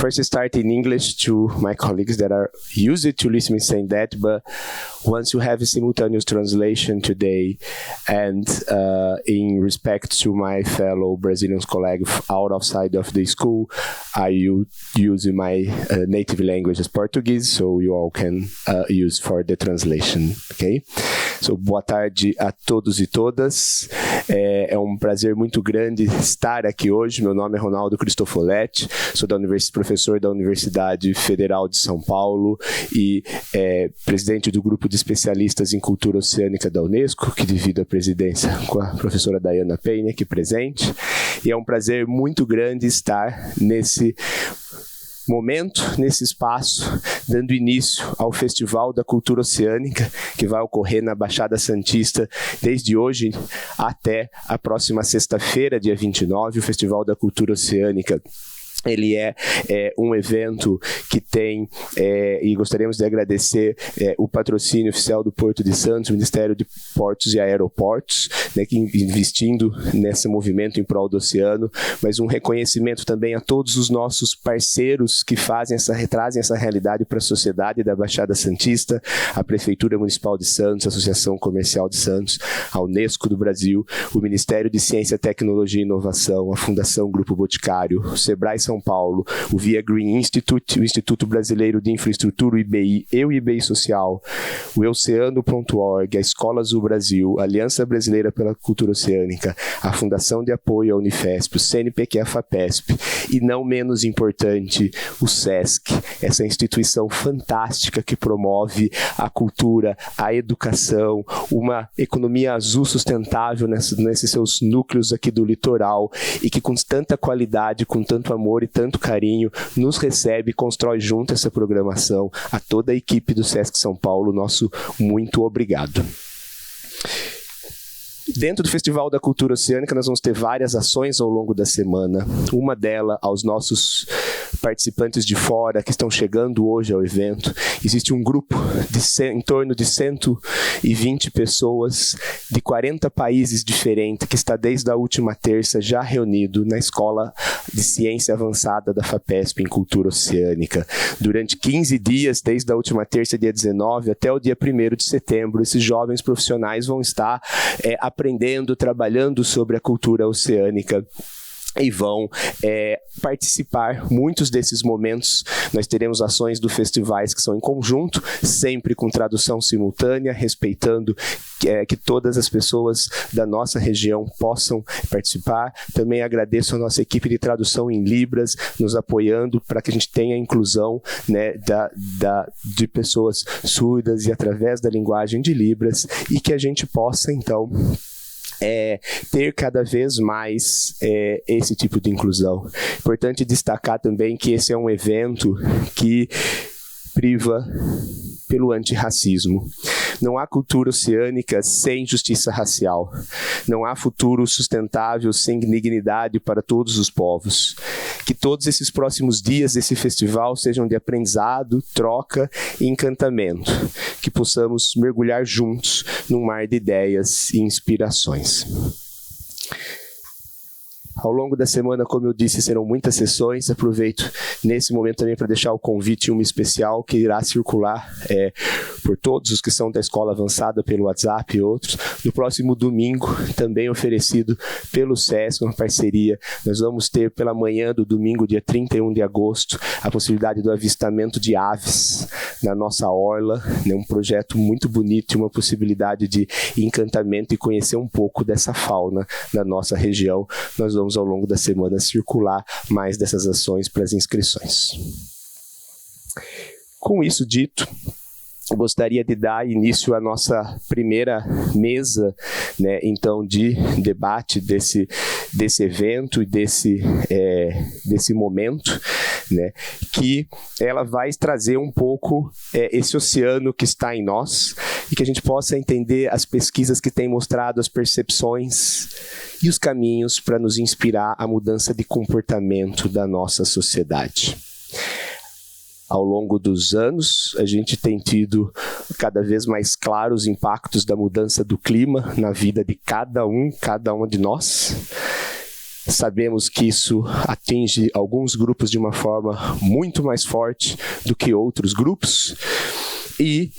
first start in English to my colleagues that are used to listening saying that, but once you have a simultaneous translation today, and in respect to my fellow Brazilian colleagues outside of the school, I use my native language as Portuguese, so you all can use for the translation, okay? So, boa tarde a todos e todas. É um prazer muito grande estar aqui hoje. Meu nome é Ronaldo Cristofoletti, sou professor da Universidade Federal de São Paulo e presidente do grupo de especialistas em cultura oceânica da Unesco, que divido a presidência com a professora Dayana Penha, aqui presente. E é um prazer muito grande estar nesse momento, nesse espaço, dando início ao Festival da Cultura Oceânica, que vai ocorrer na Baixada Santista desde hoje até a próxima sexta-feira, dia 29, o Festival da Cultura Oceânica. Ele é um evento que tem, e gostaríamos de agradecer o patrocínio oficial do Porto de Santos, Ministério de Portos e Aeroportos, né, que investindo nesse movimento em prol do oceano, mas um reconhecimento também a todos os nossos parceiros que trazem essa realidade para a sociedade da Baixada Santista, a Prefeitura Municipal de Santos, a Associação Comercial de Santos, a Unesco do Brasil, o Ministério de Ciência, Tecnologia e Inovação, a Fundação Grupo Boticário, o Sebrae São Paulo, o Via Green Institute, o Instituto Brasileiro de Infraestrutura, o IBI, o IBI Social, o Oceano.org, a Escola Azul Brasil, a Aliança Brasileira pela Cultura Oceânica, a Fundação de Apoio à Unifesp, o CNPq, a FAPESP, e não menos importante, o SESC, essa instituição fantástica que promove a cultura, a educação, uma economia azul sustentável nesses seus núcleos aqui do litoral e que com tanta qualidade, com tanto amor e tanto carinho, nos recebe e constrói junto essa programação. A toda a equipe do Sesc São Paulo, nosso muito obrigado. Dentro do Festival da Cultura Oceânica, nós vamos ter várias ações ao longo da semana. Uma delas, aos nossos participantes de fora que estão chegando hoje ao evento. Existe um grupo em torno de 120 pessoas de 40 países diferentes que está desde a última terça já reunido na Escola de Ciência Avançada da FAPESP em Cultura Oceânica. Durante 15 dias, desde a última terça, dia 19, até o dia 1º de setembro, esses jovens profissionais vão estar aprendendo, trabalhando sobre a cultura oceânica e vão participar. Muitos desses momentos nós teremos ações do festivais que são em conjunto, sempre com tradução simultânea, respeitando que todas as pessoas da nossa região possam participar. Também agradeço a nossa equipe de tradução em Libras, nos apoiando para que a gente tenha a inclusão, né, de pessoas surdas e através da linguagem de Libras, e que a gente possa, então, ter cada vez mais esse tipo de inclusão. Importante destacar também que esse é um evento que priva pelo antirracismo. Não há cultura oceânica sem justiça racial. Não há futuro sustentável sem dignidade para todos os povos. Que todos esses próximos dias desse festival sejam de aprendizado, troca e encantamento. Que possamos mergulhar juntos num mar de ideias e inspirações. Ao longo da semana, como eu disse, serão muitas sessões. Aproveito nesse momento também para deixar o convite especial que irá circular por todos os que são da Escola Avançada pelo WhatsApp e outros. No próximo domingo, também oferecido pelo SESC, uma parceria, nós vamos ter pela manhã do domingo, dia 31 de agosto, a possibilidade do avistamento de aves na nossa orla, né, um projeto muito bonito e uma possibilidade de encantamento e conhecer um pouco dessa fauna da nossa região. Nós vamos ao longo da semana circular mais dessas ações para as inscrições. Com isso dito, eu gostaria de dar início à nossa primeira mesa, né, então, de debate desse evento e desse momento, né, que ela vai trazer um pouco esse oceano que está em nós e que a gente possa entender as pesquisas que têm mostrado as percepções e os caminhos para nos inspirar a mudança de comportamento da nossa sociedade. Ao longo dos anos, a gente tem tido cada vez mais claros os impactos da mudança do clima na vida de cada uma de nós. Sabemos que isso atinge alguns grupos de uma forma muito mais forte do que outros grupos, e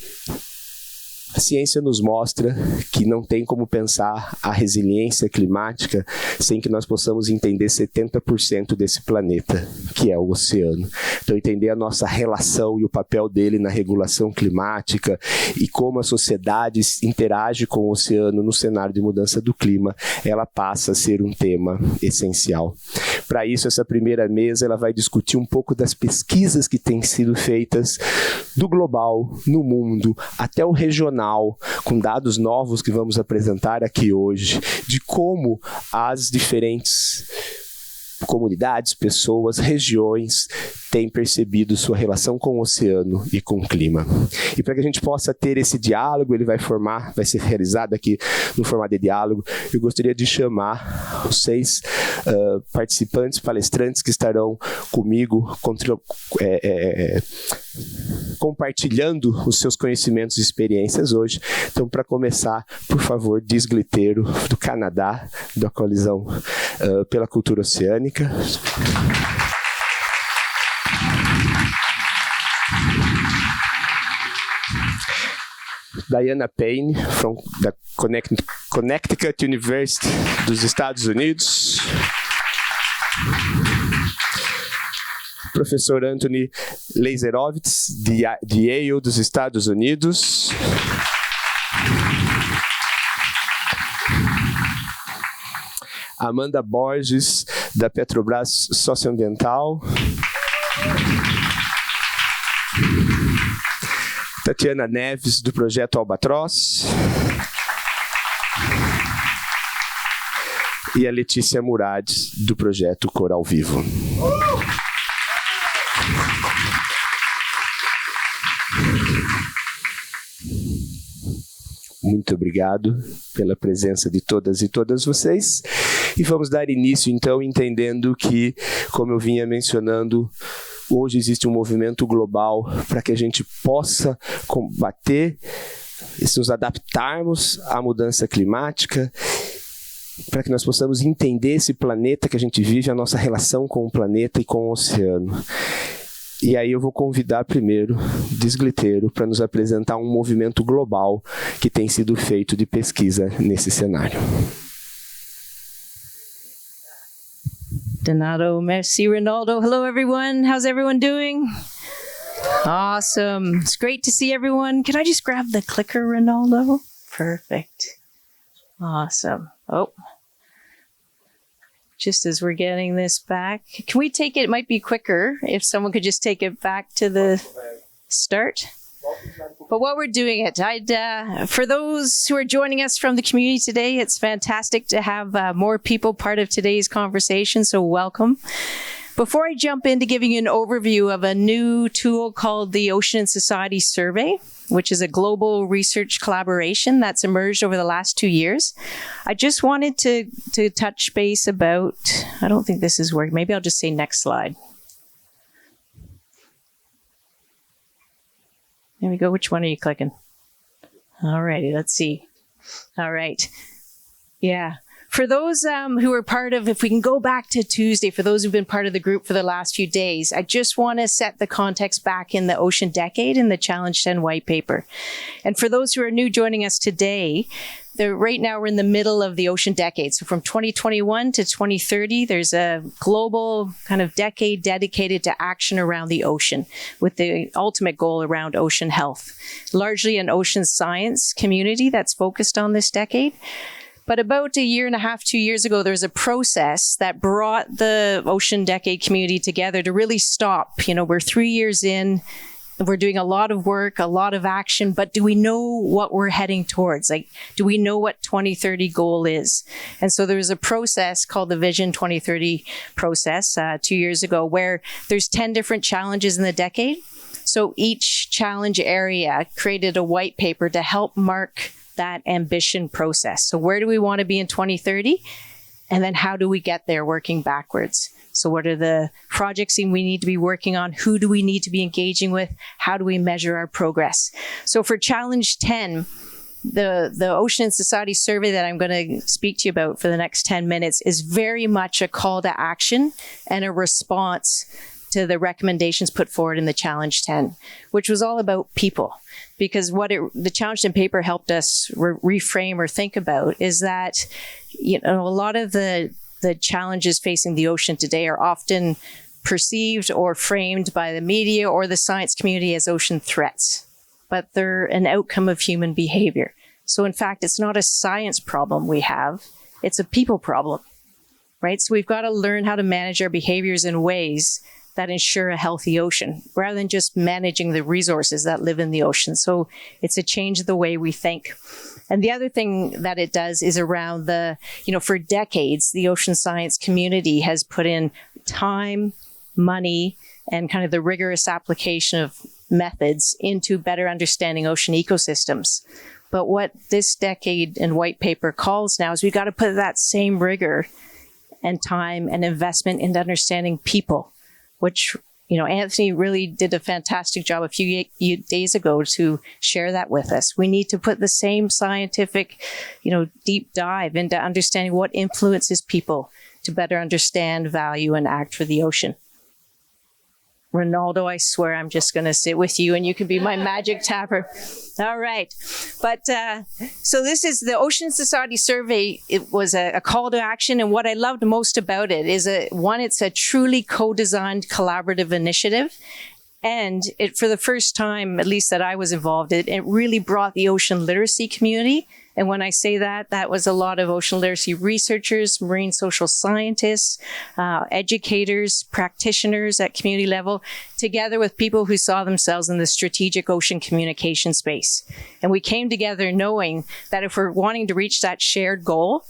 a ciência nos mostra que não tem como pensar a resiliência climática sem que nós possamos entender 70% desse planeta, que é o oceano. Então, entender a nossa relação e o papel dele na regulação climática e como a sociedade interage com o oceano no cenário de mudança do clima, ela passa a ser um tema essencial. Para isso, essa primeira mesa ela vai discutir um pouco das pesquisas que têm sido feitas do global, no mundo, até o regional, com dados novos que vamos apresentar aqui hoje, de como as diferentes comunidades, pessoas, regiões têm percebido sua relação com o oceano e com o clima. E para que a gente possa ter esse diálogo, ele vai ser realizado aqui no formato de diálogo. Eu gostaria de chamar os 6 participantes, palestrantes que estarão comigo compartilhando os seus conhecimentos e experiências hoje. Então, para começar, por favor, Diz Glitteiro, do Canadá, da Coalizão pela Cultura Oceânica. Diana Payne, da Connecticut University, dos Estados Unidos. Professor Anthony Leiserowitz, de Yale, dos Estados Unidos. Amanda Borges, da Petrobras Socioambiental. Tatiana Neves, do Projeto Albatroz. E a Letícia Murad, do Projeto Coral Vivo. Muito obrigado pela presença de todas e todas vocês. E vamos dar início, então, entendendo que, como eu vinha mencionando, hoje existe um movimento global para que a gente possa combater e nos adaptarmos à mudança climática, para que nós possamos entender esse planeta que a gente vive, a nossa relação com o planeta e com o oceano. E aí eu vou convidar primeiro Diz Glitteiro para nos apresentar um movimento global que tem sido feito de pesquisa nesse cenário. Donato, merci, Ronaldo. Hello, everyone. How's everyone doing? Awesome. It's great to see everyone. Can I just grab the clicker, Ronaldo? Perfect. Awesome. Oh. Just as we're getting this back. Can we take it? It might be quicker if someone could just take it back to the start. But while we're doing it, for those who are joining us from the community today, it's fantastic to have more people part of today's conversation, so welcome. Before I jump into giving you an overview of a new tool called the Ocean and Society Survey, which is a global research collaboration that's emerged over the last 2 years, I just wanted to touch base about, I don't think this is working, maybe I'll just say next slide. There we go. Which one are you clicking? All righty, let's see. All right. Yeah. For those who are part of, if we can go back to Tuesday, for those who've been part of the group for the last few days, I just want to set the context back in the Ocean Decade in the Challenge 10 white paper. And for those who are new joining us today, right now we're in the middle of the Ocean Decade. So from 2021 to 2030, there's a global kind of decade dedicated to action around the ocean with the ultimate goal around ocean health. Largely an ocean science community that's focused on this decade. But about a year and a half, 2 years ago, there was a process that brought the Ocean Decade community together to really stop. You know, we're 3 years in, we're doing a lot of work, a lot of action, but do we know what we're heading towards? Like, do we know what 2030 goal is? And so there was a process called the Vision 2030 process 2 years ago, where there's 10 different challenges in the decade. So each challenge area created a white paper to help mark that ambition process. So where do we want to be in 2030? And then how do we get there working backwards? So what are the projects we need to be working on? Who do we need to be engaging with? How do we measure our progress? So for Challenge 10, the Ocean Society survey that I'm going to speak to you about for the next 10 minutes is very much a call to action and a response to the recommendations put forward in the Challenge 10, which was all about people. Because the Challenge 10 paper helped us reframe or think about is that, a lot of the challenges facing the ocean today are often perceived or framed by the media or the science community as ocean threats, but they're an outcome of human behavior. So in fact, it's not a science problem we have, it's a people problem, right? So we've got to learn how to manage our behaviors in ways that ensure a healthy ocean, rather than just managing the resources that live in the ocean. So it's a change of the way we think. And the other thing that it does is around for decades, the ocean science community has put in time, money, and kind of the rigorous application of methods into better understanding ocean ecosystems. But what this decade and white paper calls now is we've got to put that same rigor and time and investment into understanding people, which, Anthony really did a fantastic job a few days ago to share that with us. We need to put the same scientific, deep dive into understanding what influences people to better understand, value, and act for the ocean. Ronaldo, I swear I'm just going to sit with you and you can be my magic tapper. All right. But so this is the Ocean Society survey. It was a call to action. And what I loved most about it is, it's a truly co-designed collaborative initiative. And it, for the first time, at least that I was involved in, it really brought the ocean literacy community. And when I say that, that was a lot of ocean literacy researchers, marine social scientists, educators, practitioners at community level, together with people who saw themselves in the strategic ocean communication space. And we came together knowing that if we're wanting to reach that shared goal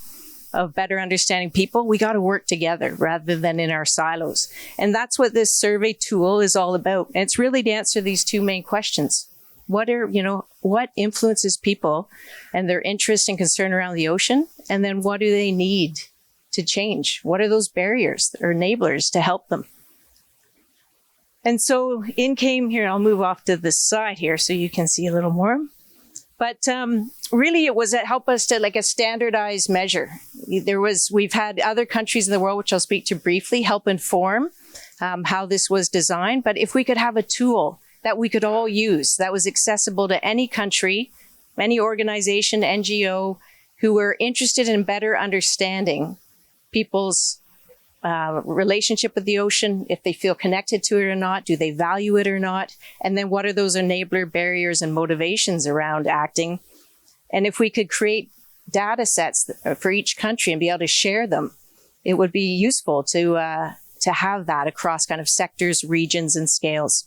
of better understanding people, we got to work together rather than in our silos. And that's what this survey tool is all about. And it's really to answer these two main questions. What influences people and their interest and concern around the ocean? And then what do they need to change? What are those barriers or enablers to help them? And so in came here, I'll move off to the side here so you can see a little more. But really it was to help us to like a standardized measure. We've had other countries in the world, which I'll speak to briefly, help inform how this was designed. But if we could have a tool that we could all use, that was accessible to any country, any organization, NGO, who were interested in better understanding people's relationship with the ocean, if they feel connected to it or not, do they value it or not, and then what are those enabler barriers and motivations around acting. And if we could create data sets for each country and be able to share them, it would be useful to have that across kind of sectors, regions, and scales.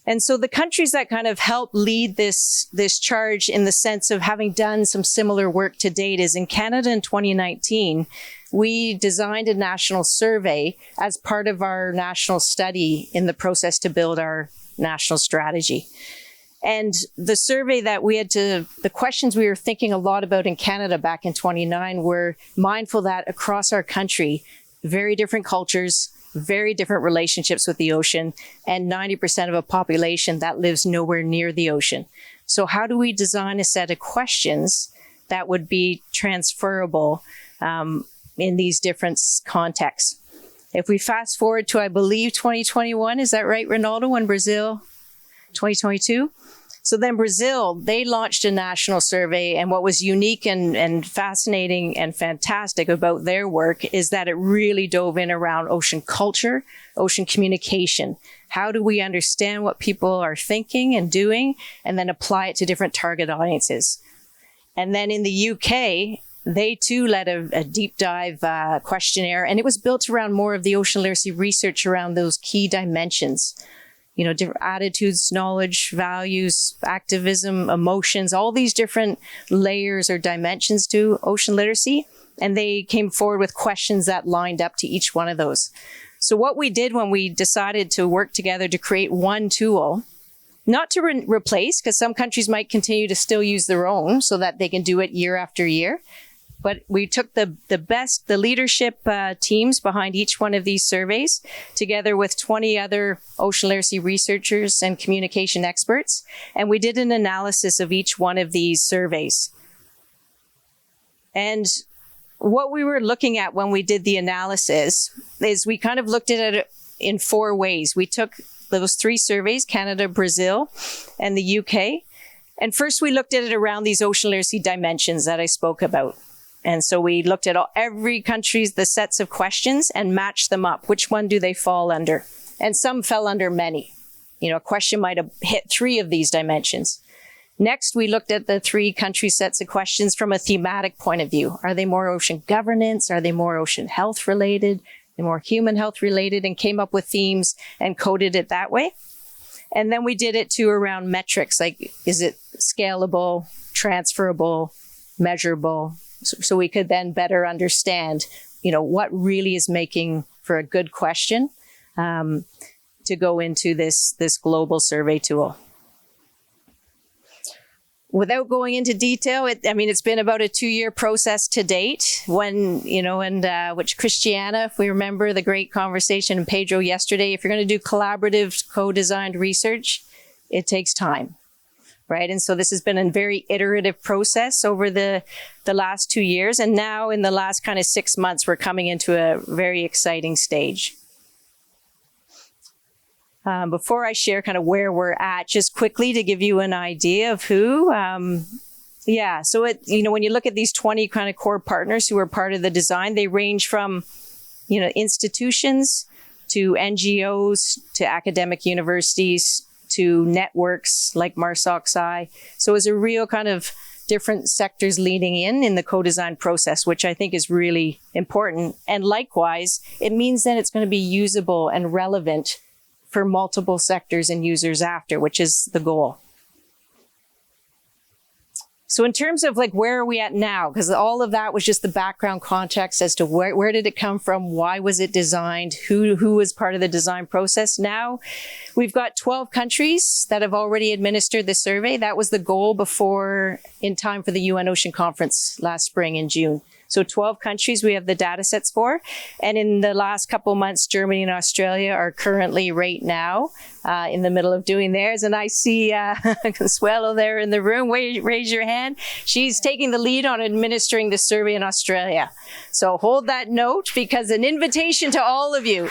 And so the countries that kind of help lead this charge in the sense of having done some similar work to date is in Canada in 2019, we designed a national survey as part of our national study in the process to build our national strategy. And the survey that the questions we were thinking a lot about in Canada back in 2009 were mindful that across our country, very different cultures, very different relationships with the ocean, and 90% of a population that lives nowhere near the ocean. So how do we design a set of questions that would be transferable in these different contexts? If we fast forward to, I believe, 2021, is that right, Ronaldo, in Brazil, 2022? So then Brazil, they launched a national survey, and what was unique and fascinating and fantastic about their work is that it really dove in around ocean culture, ocean communication. How do we understand what people are thinking and doing, and then apply it to different target audiences? And then in the UK, they too led a deep dive questionnaire, and it was built around more of the ocean literacy research around those key dimensions. Different attitudes, knowledge, values, activism, emotions, all these different layers or dimensions to ocean literacy. And they came forward with questions that lined up to each one of those. So what we did when we decided to work together to create one tool, not to replace, because some countries might continue to still use their own so that they can do it year after year, But we took the leadership teams behind each one of these surveys, together with 20 other ocean literacy researchers and communication experts, and we did an analysis of each one of these surveys. And what we were looking at when we did the analysis is we kind of looked at it in 4 ways. We took those 3 surveys, Canada, Brazil, and the UK. And first we looked at it around these ocean literacy dimensions that I spoke about. And so we looked at every country's, the sets of questions and matched them up. Which one do they fall under? And some fell under many. You know, a question might have hit 3 of these dimensions. Next, we looked at the 3 country sets of questions from a thematic point of view. Are they more ocean governance? Are they more ocean health related? Are they more human health related? And came up with themes and coded it that way. And then we did it too around metrics, like is it scalable, transferable, measurable? So we could then better understand, you know, what really is making for a good question to go into this global survey tool. Without going into detail, it's been about a 2-year process to date. When, you know, and which Christiana, if we remember the great conversation, and Pedro yesterday, if you're going to do collaborative, co-designed research, it takes time, right? And so this has been a very iterative process over the last 2 years. And now in the last kind of 6 months, we're coming into a very exciting stage. Before I share kind of where we're at, just quickly to give you an idea of who, so when you look at these 20 kind of core partners who are part of the design, they range from, you know, institutions to NGOs to academic universities to networks like MARSOC-SCI. So it's a real kind of different sectors leading in the co-design process, which I think is really important. And likewise, it means that it's going to be usable and relevant for multiple sectors and users after, which is the goal. So in terms of like, where are we at now? Because all of that was just the background context as to where did it come from? Why was it designed? Who was part of the design process? Now we've got 12 countries that have already administered the survey. That was the goal before, in time for the UN Ocean Conference last spring in June. So 12 countries we have the data sets for. And in the last couple of months, Germany and Australia are currently right now in the middle of doing theirs. And I see Consuelo there in the room. Raise your hand. She's taking the lead on administering the survey in Australia. So hold that note, because an invitation to all of you.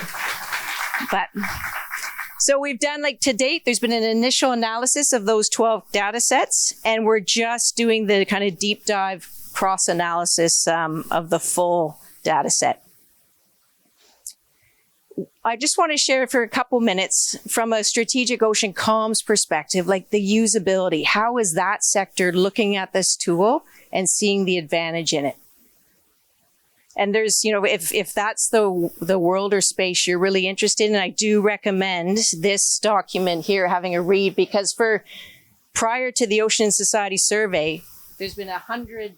So we've done, like, to date, there's been an initial analysis of those 12 data sets, and we're just doing the kind of deep dive cross-analysis of the full data set. I just want to share for a couple minutes from a strategic ocean comms perspective, like the usability. How is that sector looking at this tool and seeing the advantage in it? And there's, you know, if that's the world or space you're really interested in, I do recommend this document here, having a read, because prior to the Ocean Society survey, there's been 100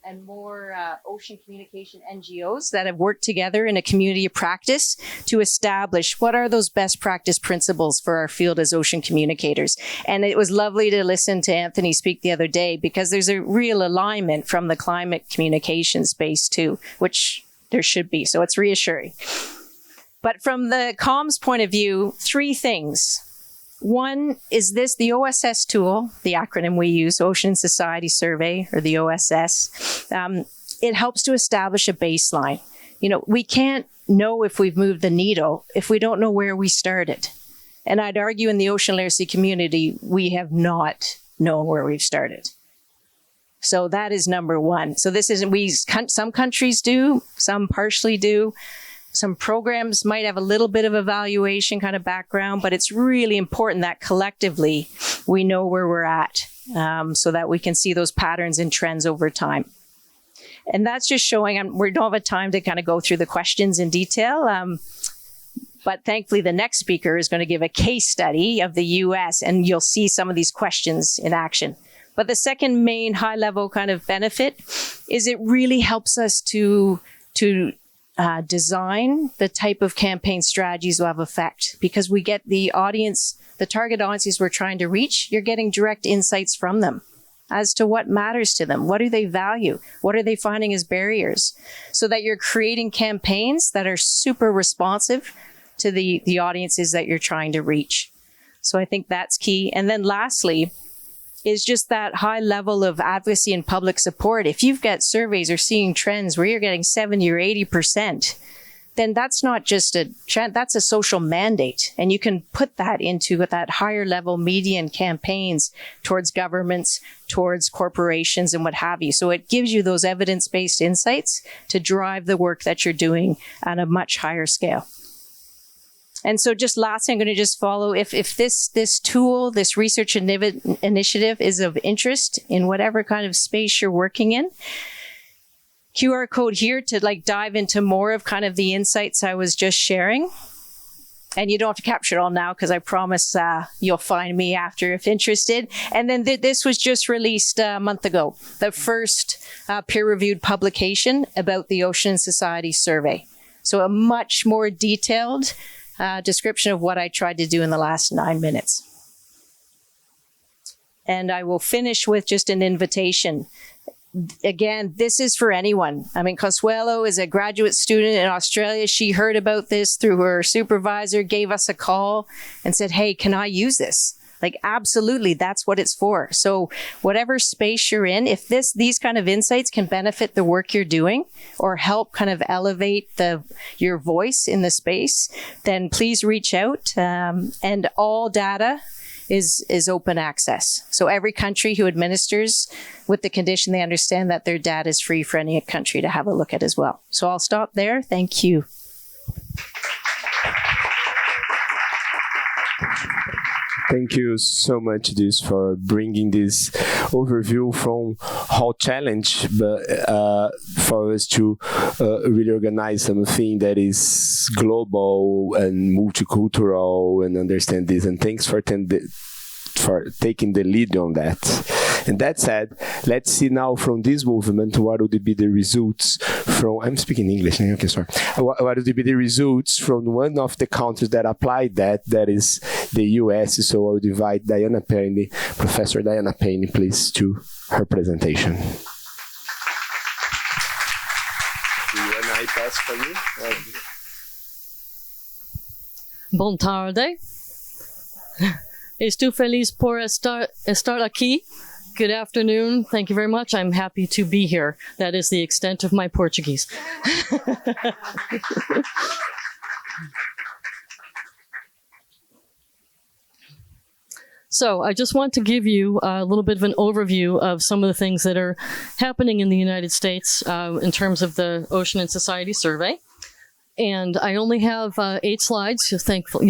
and more ocean communication NGOs that have worked together in a community of practice to establish what are those best practice principles for our field as ocean communicators. And it was lovely to listen to Anthony speak the other day, because there's a real alignment from the climate communication space too, which there should be. So it's reassuring. But from the comms point of view, 3 things. One is the OSS tool, the acronym we use, Ocean Society Survey, or the OSS. It helps to establish a baseline. You know, we can't know if we've moved the needle if we don't know where we started. And I'd argue in the ocean literacy community, we have not known where we've started. So that is number one. So this isn't, some countries do, some partially do. Some programs might have a little bit of evaluation kind of background, but it's really important that collectively we know where we're at, so that we can see those patterns and trends over time. And that's just showing, we don't have time to kind of go through the questions in detail, but thankfully the next speaker is going to give a case study of the US, and you'll see some of these questions in action. But the second main high-level kind of benefit is it really helps us to design the type of campaign strategies will have effect, because we get the audience, the target audiences we're trying to reach, you're getting direct insights from them. as to what matters to them. What do they value? What are they finding as barriers? So that you're creating campaigns that are super responsive to the audiences that you're trying to reach. So I think that's key. And then lastly, is just that high level of advocacy and public support. If you've got surveys or seeing trends where you're getting 70 or 80%, then that's not just a trend, that's a social mandate. And you can put that into that higher level media and campaigns towards governments, towards corporations and what have you. So it gives you those evidence-based insights to drive the work that you're doing at a much higher scale. And so just lastly, I'm going to just follow, if this tool, this research initiative is of interest in whatever kind of space you're working in, QR code here to dive into more of kind of the insights I was just sharing. And you don't have to capture it all now because I promise you'll find me after if interested. And then this was just released a month ago, the first peer-reviewed publication about the Ocean Society survey. So a much more detailed description of what I tried to do in the last 9 minutes. And I will finish with just an invitation. Again, this is for anyone. I mean, Consuelo is a graduate student in Australia. She heard about this through her supervisor, gave us a call and said, hey, can I use this? Absolutely, that's what it's for. So whatever space you're in, if these kind of insights can benefit the work you're doing or help kind of elevate your voice in the space, then please reach out. And all data is open access. So every country who administers with the condition they understand that their data is free for any country to have a look at as well. So I'll stop there. Thank you. Thank you so much, Diz, for bringing this overview from how challenge, but for us to really organize something that is global and multicultural and understand this. And thanks for taking the lead on that. And that said, let's see now from this movement, what would be the results from, I'm speaking English, okay, sorry. What would be the results from one of the countries that applied that is the US. So I would invite Diana Payne, Professor Diana Payne, please, to her presentation. Do you want I pass for you? Boa tarde. Estou feliz por estar aqui. Good afternoon. Thank you very much. I'm happy to be here. That is the extent of my Portuguese. So I just want to give you a little bit of an overview of some of the things that are happening in the United States in terms of the Ocean and Society Survey. And I only have 8 slides. You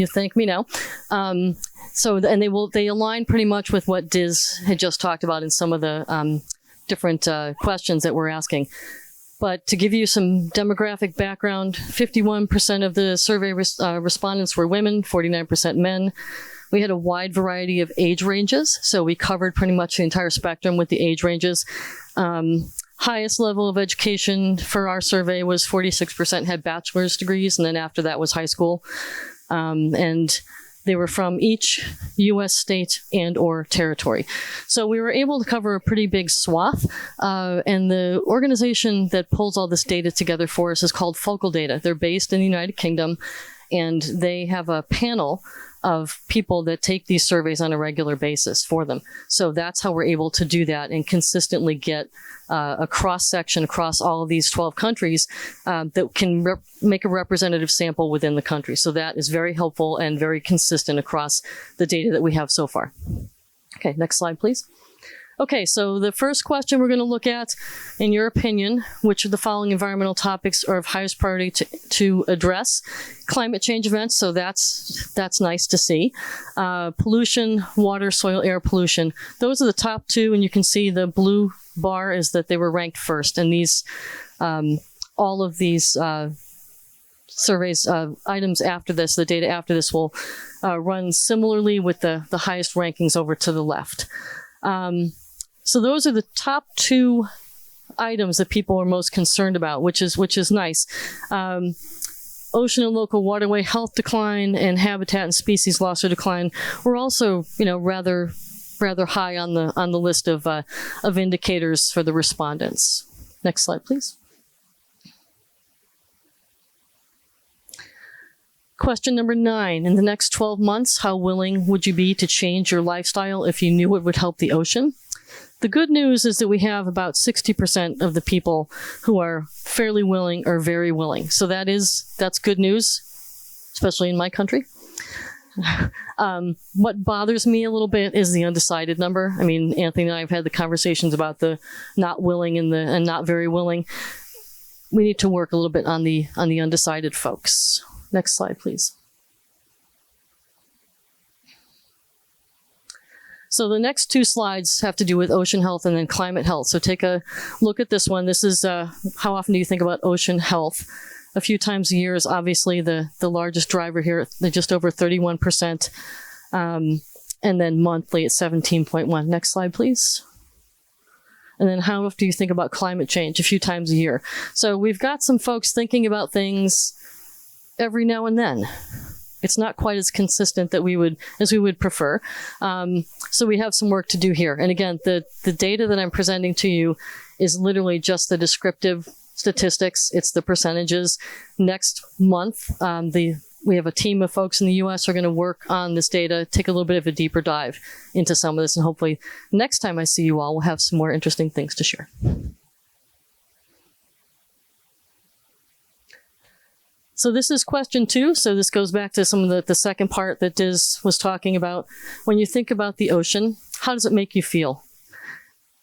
thank me now. They align pretty much with what Diz had just talked about in some of the different questions that we're asking. But to give you some demographic background, 51% of the survey respondents were women, 49% men. We had a wide variety of age ranges, so we covered pretty much the entire spectrum with the age ranges. Highest level of education for our survey was 46% had bachelor's degrees, and then after that was high school. And they were from each U.S. state and or territory. So we were able to cover a pretty big swath. And the organization that pulls all this data together for us is called Focal Data. They're based in the United Kingdom, and they have a panel of people that take these surveys on a regular basis for them. So that's how we're able to do that and consistently get a cross-section across all of these 12 countries that can make a representative sample within the country. So that is very helpful and very consistent across the data that we have so far. Okay, next slide, please. Okay, so the first question we're going to look at, in your opinion, which of the following environmental topics are of highest priority to address? Climate change events, so that's nice to see. Pollution, water, soil, air pollution. Those are the top 2, and you can see the blue bar is that they were ranked first. And these, all of these surveys, items after this, the data after this will run similarly with the highest rankings over to the left. So those are the top 2 items that people are most concerned about, which is nice. Ocean and local waterway health decline and habitat and species loss or decline were also, rather rather high on the list of indicators for the respondents. Next slide, please. Question number 9. In the next 12 months, how willing would you be to change your lifestyle if you knew it would help the ocean? The good news is that we have about 60% of the people who are fairly willing or very willing. So that's good news, especially in my country. What bothers me a little bit is the undecided number. I mean, Anthony and I have had the conversations about the not willing and not very willing. We need to work a little bit on the undecided folks. Next slide, please. So the next 2 slides have to do with ocean health and then climate health. So take a look at this one. This is how often do you think about ocean health? A few times a year is obviously the largest driver here, just over 31%. And then monthly at 17.1. Next slide, please. And then how often do you think about climate change? A few times a year. So we've got some folks thinking about things every now and then. It's not quite as consistent as we would prefer. So we have some work to do here. And again, the data that I'm presenting to you is literally just the descriptive statistics. It's the percentages. Next month, we have a team of folks in the U.S. who are going to work on this data, take a little bit of a deeper dive into some of this, and hopefully next time I see you all, we'll have some more interesting things to share. So this is question 2. So this goes back to some of the second part that Diz was talking about. When you think about the ocean, how does it make you feel?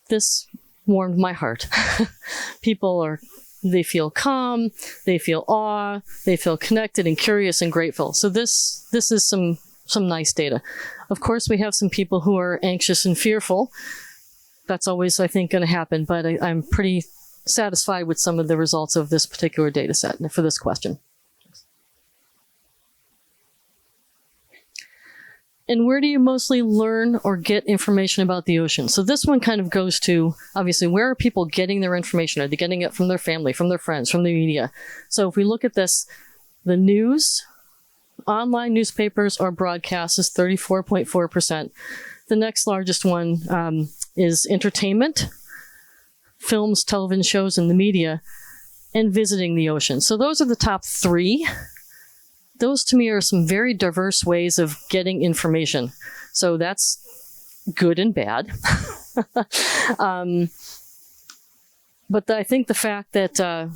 This warmed my heart. They feel calm, they feel awe, they feel connected and curious and grateful. So this is some nice data. Of course, we have some people who are anxious and fearful. That's always, I think, going to happen, but I'm pretty satisfied with some of the results of this particular data set for this question. And where do you mostly learn or get information about the ocean? So this one kind of goes to, obviously, where are people getting their information? Are they getting it from their family, from their friends, from the media? So if we look at this, the news, online newspapers or broadcasts is 34.4%. The next largest one is entertainment, films, television shows, and the media, and visiting the ocean. So those are the top 3. Those to me are some very diverse ways of getting information. So that's good and bad. But I think the fact that a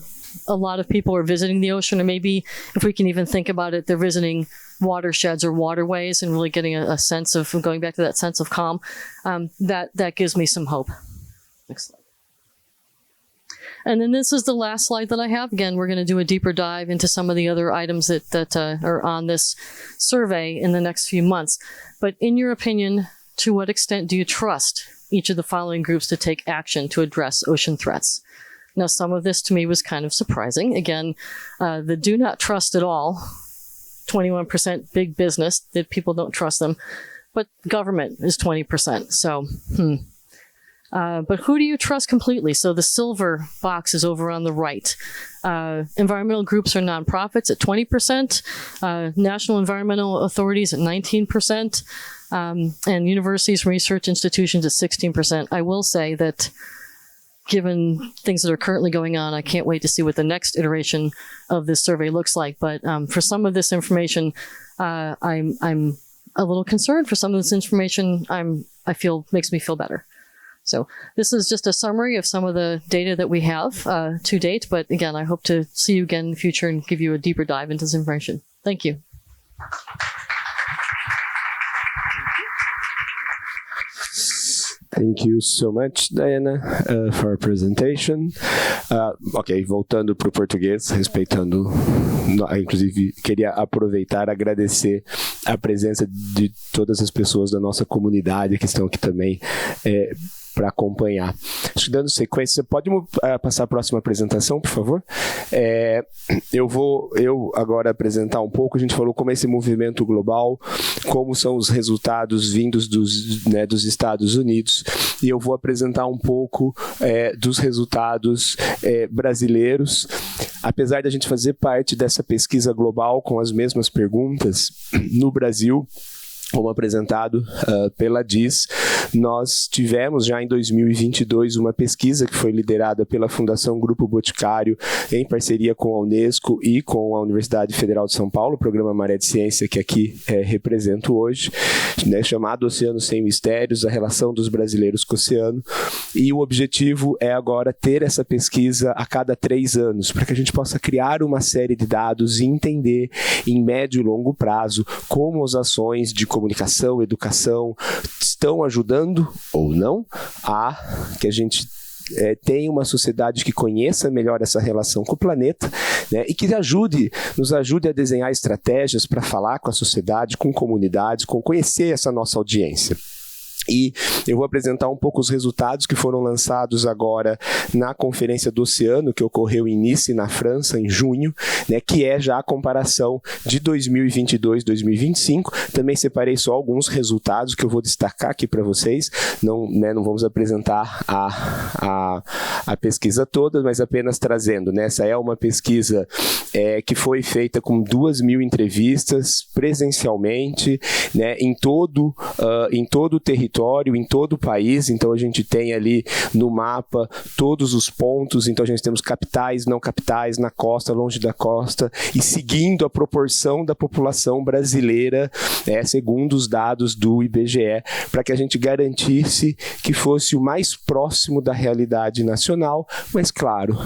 lot of people are visiting the ocean, or maybe if we can even think about it, they're visiting watersheds or waterways and really getting a sense of, going back to that sense of calm, that gives me some hope. Next slide. And then this is the last slide that I have. Again, we're going to do a deeper dive into some of the other items that are on this survey in the next few months. But in your opinion, to what extent do you trust each of the following groups to take action to address ocean threats? Now, some of this to me was kind of surprising. Again, the do not trust at all, 21% big business, that people don't trust them. But government is 20%. So, but who do you trust completely? So the silver box is over on the right. Environmental groups or nonprofits at 20%, national environmental authorities at 19%, and universities and research institutions at 16%. I will say that given things that are currently going on, I can't wait to see what the next iteration of this survey looks like. But for some of this information, I'm a little concerned. For some of this information, I feel makes me feel better. So this is just a summary of some of the data that we have to date. But again, I hope to see you again in the future and give you a deeper dive into this information. Thank you. Thank you so much, Diana, for our presentation. Ok, voltando para o português, respeitando, inclusive queria aproveitar e agradecer a presença de todas as pessoas da nossa comunidade que estão aqui também para acompanhar. Acho que dando sequência, você pode passar a próxima apresentação, por favor? Eu vou agora apresentar um pouco, a gente falou como é esse movimento global, como são os resultados vindos dos Estados Unidos, e eu vou apresentar um pouco dos resultados brasileiros. Apesar de a gente fazer parte dessa pesquisa global com as mesmas perguntas, no Brasil, como apresentado pela Diz, nós tivemos já em 2022 uma pesquisa que foi liderada pela Fundação Grupo Boticário, em parceria com a Unesco e com a Universidade Federal de São Paulo, o programa Maré de Ciência, que aqui represento hoje, né, chamado Oceano Sem Mistérios, a relação dos brasileiros com o oceano. E o objetivo é agora ter essa pesquisa a cada 3 anos, para que a gente possa criar uma série de dados e entender em médio e longo prazo como as ações de comunicação, educação estão ajudando ou não a que a gente tenha uma sociedade que conheça melhor essa relação com o planeta, né, e que nos ajude a desenhar estratégias para falar com a sociedade, com comunidades, com conhecer essa nossa audiência. E eu vou apresentar um pouco os resultados que foram lançados agora na Conferência do Oceano, que ocorreu em Nice, na França, em junho, né, que é já a comparação de 2022-2025. Também separei só alguns resultados que eu vou destacar aqui para vocês. Não vamos apresentar a pesquisa toda, mas apenas trazendo, né? Essa é uma pesquisa que foi feita com 2.000 entrevistas presencialmente, né, em todo o território, em todo o país. Então a gente tem ali no mapa todos os pontos, então a gente temos capitais, não capitais, na costa, longe da costa, e seguindo a proporção da população brasileira, segundo os dados do IBGE, para que a gente garantisse que fosse o mais próximo da realidade nacional, mas claro,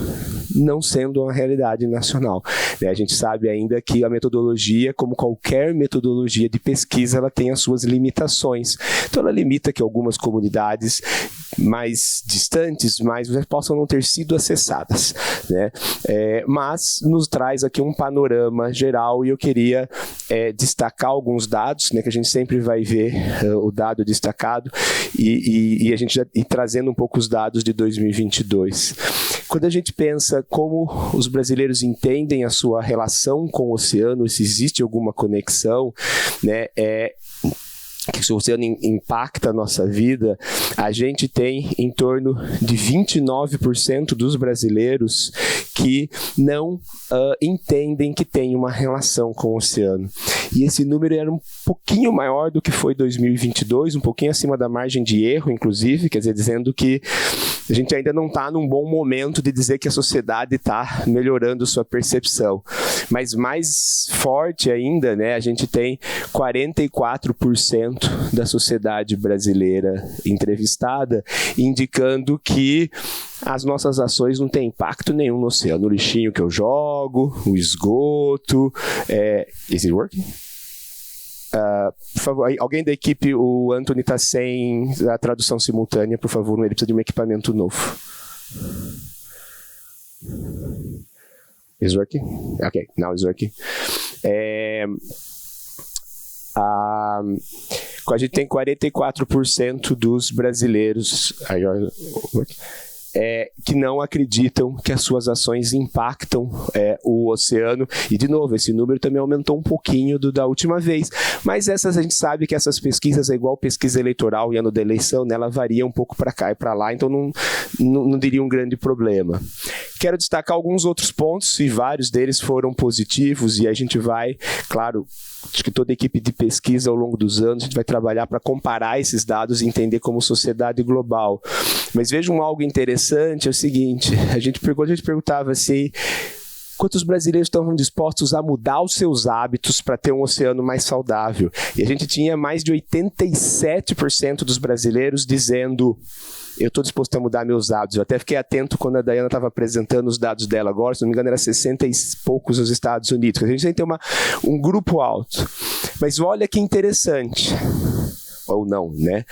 não sendo uma realidade nacional. A gente sabe ainda que a metodologia, como qualquer metodologia de pesquisa, ela tem as suas limitações. Então ela limita que algumas comunidades mais distantes possam não ter sido acessadas, né? Mas nos traz aqui um panorama geral, e eu queria destacar alguns dados, né, que a gente sempre vai ver o dado destacado, e a gente já ir trazendo um pouco os dados de 2022. Quando a gente pensa como os brasileiros entendem a sua relação com o oceano, se existe alguma conexão, né, que o oceano impacta a nossa vida, a gente tem em torno de 29% dos brasileiros que não entendem que tem uma relação com o oceano. E esse número era um pouquinho maior do que foi 2022, um pouquinho acima da margem de erro, inclusive, quer dizer, dizendo que a gente ainda não está num bom momento de dizer que a sociedade está melhorando sua percepção. Mas mais forte ainda, né, a gente tem 44% da sociedade brasileira entrevistada indicando que as nossas ações não têm impacto nenhum no oceano. O lixinho que eu jogo, o esgoto. Is it working? Por favor, alguém da equipe, o Anthony está sem a tradução simultânea, por favor, ele precisa de um equipamento novo. Is working? Ok, now it's working. A gente tem 44% dos brasileiros que não acreditam que as suas ações impactam o oceano. E, de novo, esse número também aumentou um pouquinho da última vez. Mas a gente sabe que essas pesquisas é igual pesquisa eleitoral e ano da eleição, né? Ela varia um pouco para cá e para lá, então não diria um grande problema. Quero destacar alguns outros pontos, e vários deles foram positivos, e a gente vai, claro, acho que toda a equipe de pesquisa ao longo dos anos, a gente vai trabalhar para comparar esses dados e entender como sociedade global. Mas vejam algo interessante, é o seguinte, a gente perguntava assim, quantos brasileiros estão dispostos a mudar os seus hábitos para ter um oceano mais saudável? E a gente tinha mais de 87% dos brasileiros dizendo: eu estou disposto a mudar meus hábitos. Eu até fiquei atento quando a Dayana estava apresentando os dados dela agora, se não me engano era 60 e poucos nos Estados Unidos. A gente tem que ter um grupo alto. Mas olha que interessante. Ou não, né?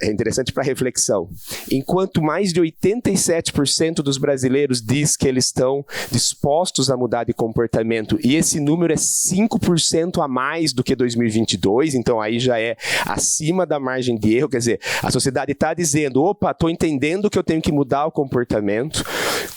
É interessante para reflexão. Enquanto mais de 87% dos brasileiros diz que eles estão dispostos a mudar de comportamento, e esse número é 5% a mais do que 2022, então aí já é acima da margem de erro, quer dizer, a sociedade está dizendo, opa, estou entendendo que eu tenho que mudar o comportamento.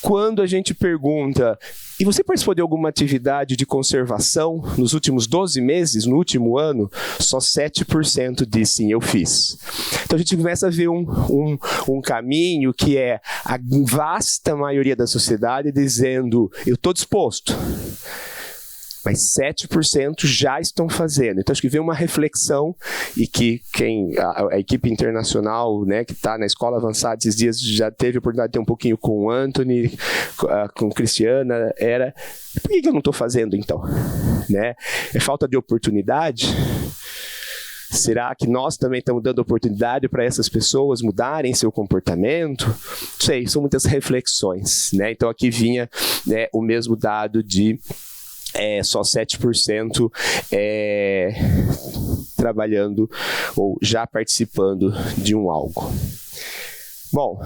Quando a gente pergunta, e você participou de alguma atividade de conservação nos últimos 12 meses, no último ano? Só 7% diz sim, eu fiz. Então a gente começa a ver um caminho que é a vasta maioria da sociedade dizendo, eu estou disposto. mas 7% já estão fazendo. Então, acho que vem uma reflexão e que a equipe internacional, né, que está na escola avançada esses dias, já teve a oportunidade de ter um pouquinho com o Anthony, com Cristiana, por que eu não estou fazendo, então? Né? É falta de oportunidade? Será que nós também estamos dando oportunidade para essas pessoas mudarem seu comportamento? Não sei, são muitas reflexões, né? Então aqui vinha, né, o mesmo dado de só 7% trabalhando ou já participando de um algo. Bom,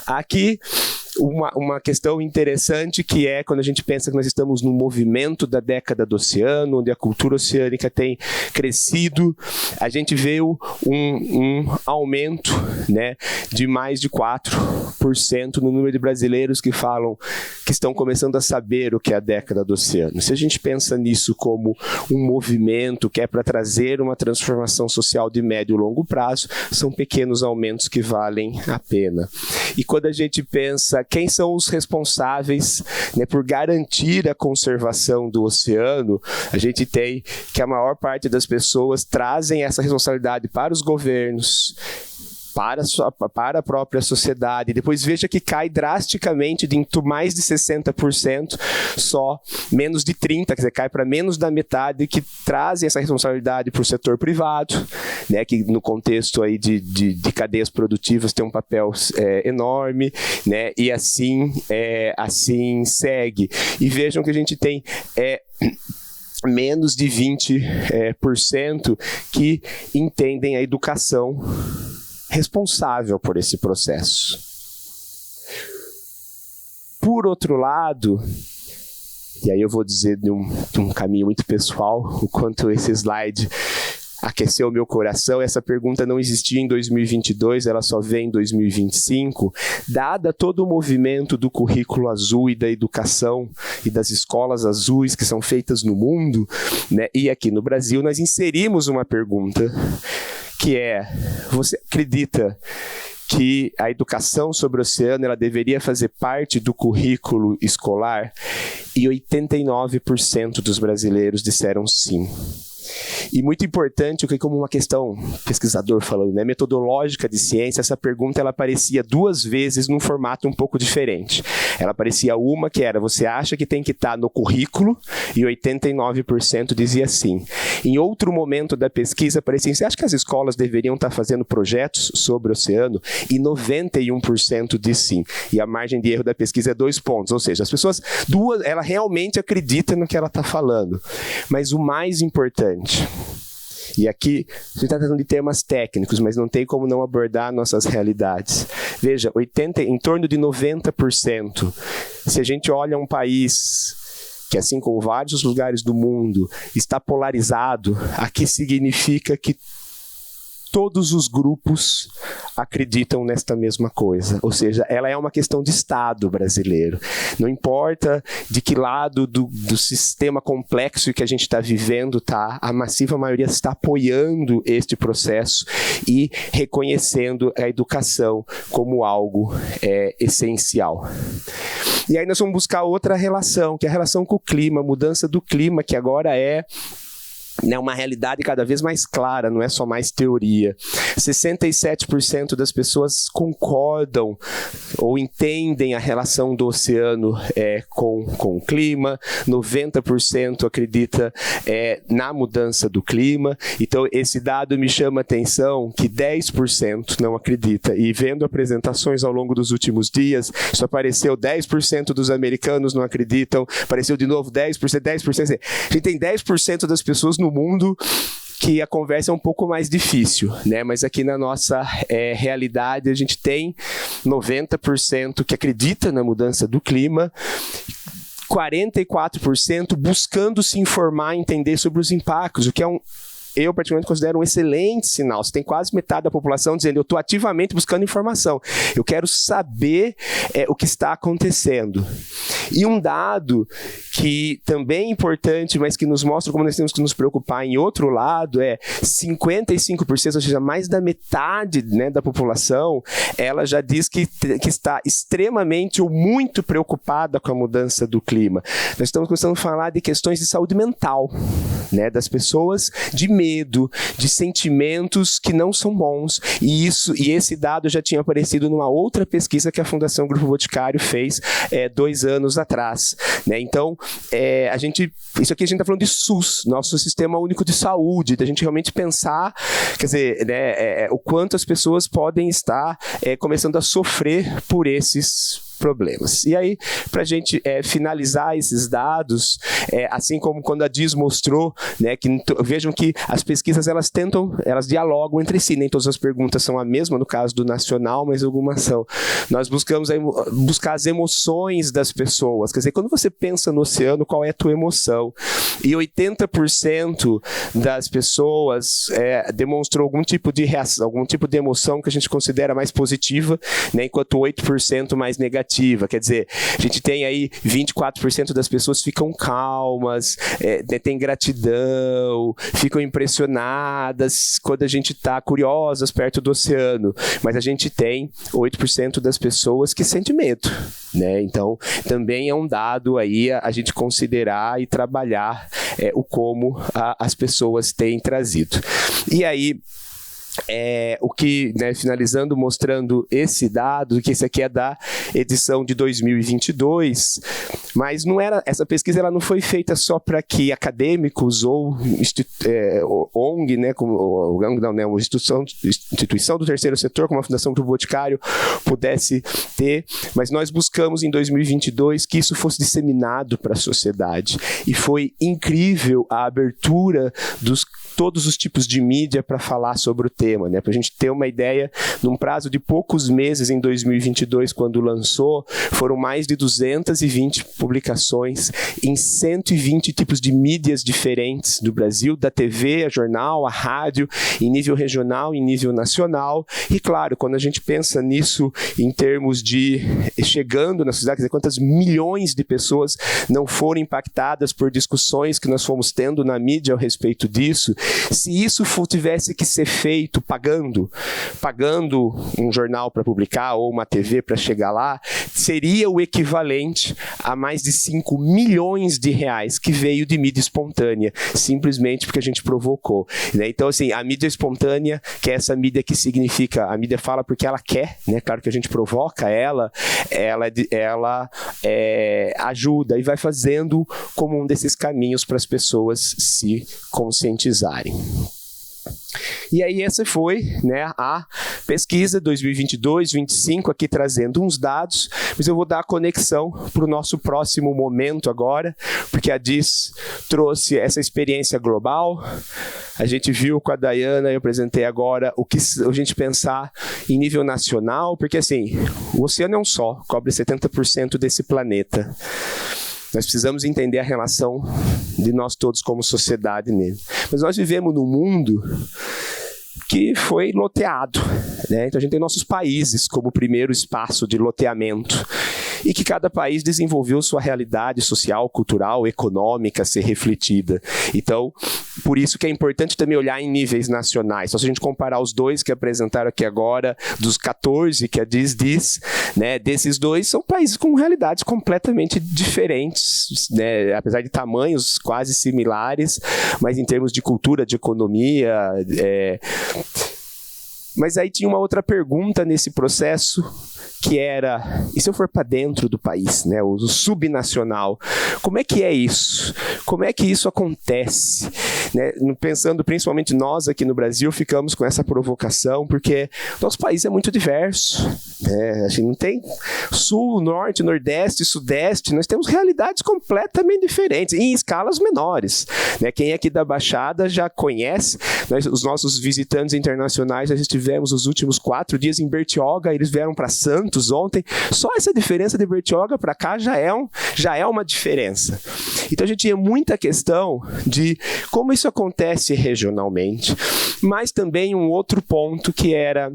aqui uma questão interessante, que é quando a gente pensa que nós estamos no movimento da década do oceano, onde a cultura oceânica tem crescido, a gente vê um aumento, né, de mais de 4% no número de brasileiros que falam que estão começando a saber o que é a década do oceano. Se a gente pensa nisso como um movimento que é para trazer uma transformação social de médio e longo prazo, são pequenos aumentos que valem a pena. E quando a gente pensa quem são os responsáveis, né, por garantir a conservação do oceano, a gente tem que a maior parte das pessoas trazem essa responsabilidade para os governos, para a própria sociedade. Depois veja que cai drasticamente de mais de 60%, só menos de 30%, quer dizer, cai para menos da metade que trazem essa responsabilidade para o setor privado, né, que no contexto aí de cadeias produtivas tem um papel enorme, né, e assim segue. E vejam que a gente tem menos de 20% que entendem a educação responsável por esse processo. Por outro lado, e aí eu vou dizer de um caminho muito pessoal, o quanto esse slide aqueceu o meu coração. Essa pergunta não existia em 2022, ela só vem em 2025. Dada todo o movimento do currículo azul e da educação e das escolas azuis que são feitas no mundo, né, e aqui no Brasil, nós inserimos uma pergunta que você acredita que a educação sobre o oceano ela deveria fazer parte do currículo escolar? E 89% dos brasileiros disseram sim. E muito importante, que como uma questão, pesquisador falando, né, metodológica de ciência, essa pergunta ela aparecia 2 vezes num formato um pouco diferente. Ela aparecia uma que era, você acha que tem que estar no currículo? E 89% dizia sim. Em outro momento da pesquisa aparecia, você acha que as escolas deveriam estar fazendo projetos sobre o oceano? E 91% disse sim. E a margem de erro da pesquisa é 2 pontos, ou seja, as pessoas, ela realmente acredita no que ela está falando. Mas o mais importante, e aqui a gente está tratando de temas técnicos, mas não tem como não abordar nossas realidades. Veja, em torno de 90%. Se a gente olha um país que, assim como vários lugares do mundo, está polarizado, aqui significa que todos os grupos acreditam nesta mesma coisa. Ou seja, ela é uma questão de Estado brasileiro. Não importa de que lado do sistema complexo que a gente está vivendo está, a massiva maioria está apoiando este processo e reconhecendo a educação como algo essencial. E aí nós vamos buscar outra relação, que é a relação com o clima, a mudança do clima, que agora é uma realidade cada vez mais clara, não é só mais teoria. 67% das pessoas concordam ou entendem a relação do oceano com o clima, 90% acredita na mudança do clima. Então, esse dado me chama a atenção que 10% não acredita. E vendo apresentações ao longo dos últimos dias, isso apareceu, 10% dos americanos não acreditam, apareceu de novo 10%. A gente tem 10% das pessoas no mundo que a conversa é um pouco mais difícil, né? Mas aqui na nossa realidade a gente tem 90% que acredita na mudança do clima, 44% buscando se informar e entender sobre os impactos, o que é eu particularmente considero um excelente sinal. Você tem quase metade da população dizendo, eu estou ativamente buscando informação, eu quero saber o que está acontecendo. E um dado que também é importante, mas que nos mostra como nós temos que nos preocupar em outro lado, é 55%, ou seja, mais da metade, né, da população, ela já diz que está extremamente ou muito preocupada com a mudança do clima. Nós estamos começando a falar de questões de saúde mental, né, das pessoas, de medo, de sentimentos que não são bons, e esse dado já tinha aparecido numa outra pesquisa que a Fundação Grupo Boticário fez 2 anos atrás, né? Então, isso aqui a gente está falando de SUS, nosso Sistema Único de Saúde, da gente realmente pensar, quer dizer, né, o quanto as pessoas podem estar começando a sofrer por esses problemas. E aí, para a gente finalizar esses dados, assim como quando a DIS mostrou, né, que vejam que as pesquisas elas dialogam entre si, nem todas as perguntas são a mesma, no caso do nacional, mas algumas são. Nós buscamos buscar as emoções das pessoas, quer dizer, quando você pensa no oceano, qual é a tua emoção? E 80% das pessoas demonstrou algum tipo de reação, algum tipo de emoção que a gente considera mais positiva, né, enquanto 8% mais negativa. Quer dizer, a gente tem aí 24% das pessoas ficam calmas, têm gratidão, ficam impressionadas quando a gente está curiosas perto do oceano, mas a gente tem 8% das pessoas que sentem medo, né? Então, também é um dado aí a gente considerar e trabalhar o como as pessoas têm trazido. E aí, o que, né, finalizando, mostrando esse dado, que esse aqui é da edição de 2022, mas essa pesquisa ela não foi feita só para que acadêmicos ou ONG, né, uma instituição do terceiro setor, como a Fundação Grupo Boticário, pudesse ter, mas nós buscamos em 2022 que isso fosse disseminado para a sociedade, e foi incrível a abertura dos todos os tipos de mídia para falar sobre o tema, né? Para a gente ter uma ideia, num prazo de poucos meses, em 2022, quando lançou, foram mais de 220 publicações em 120 tipos de mídias diferentes do Brasil, da TV, a jornal, a rádio, em nível regional, em nível nacional. E claro, quando a gente pensa nisso em termos de chegando na sociedade, quer dizer, quantas milhões de pessoas não foram impactadas por discussões que nós fomos tendo na mídia a respeito disso. Se isso tivesse que ser feito pagando um jornal para publicar ou uma TV para chegar lá, seria o equivalente a mais de 5 milhões de reais que veio de mídia espontânea, simplesmente porque a gente provocou, né? Então, assim, a mídia espontânea, que é essa mídia que significa, a mídia fala porque ela quer, né? Claro que a gente provoca ela ajuda e vai fazendo como um desses caminhos para as pessoas se conscientizarem. E aí essa foi, né, a pesquisa 2022-25, aqui trazendo uns dados, mas eu vou dar a conexão para o nosso próximo momento agora, porque a DIS trouxe essa experiência global. A gente viu com a Dayana, eu apresentei agora o que a gente pensar em nível nacional, porque assim, o oceano é um só, cobre 70% desse planeta. Nós precisamos entender a relação de nós todos como sociedade nele. Mas nós vivemos num mundo que foi loteado, né? Então a gente tem nossos países como primeiro espaço de loteamento, e que cada país desenvolveu sua realidade social, cultural, econômica a ser refletida. Então, por isso que é importante também olhar em níveis nacionais. Só se a gente comparar os dois que apresentaram aqui agora, dos 14 que a DIS diz, né, desses dois são países com realidades completamente diferentes, né, apesar de tamanhos quase similares, mas em termos de cultura, de economia. Mas aí tinha uma outra pergunta nesse processo, que era, e se eu for para dentro do país, né, o subnacional, como é que é isso? Como é que isso acontece? Né, pensando principalmente nós aqui no Brasil, ficamos com essa provocação, porque nosso país é muito diverso, né? A gente não tem sul, norte, nordeste, sudeste, nós temos realidades completamente diferentes, em escalas menores, né? Quem é aqui da Baixada já conhece, os nossos visitantes internacionais, nós estivemos os últimos 4 dias em Bertioga, eles vieram para Santos ontem, só essa diferença de Bertioga para cá já é uma diferença. Então a gente tinha muita questão de como isso acontece regionalmente, mas também um outro ponto que era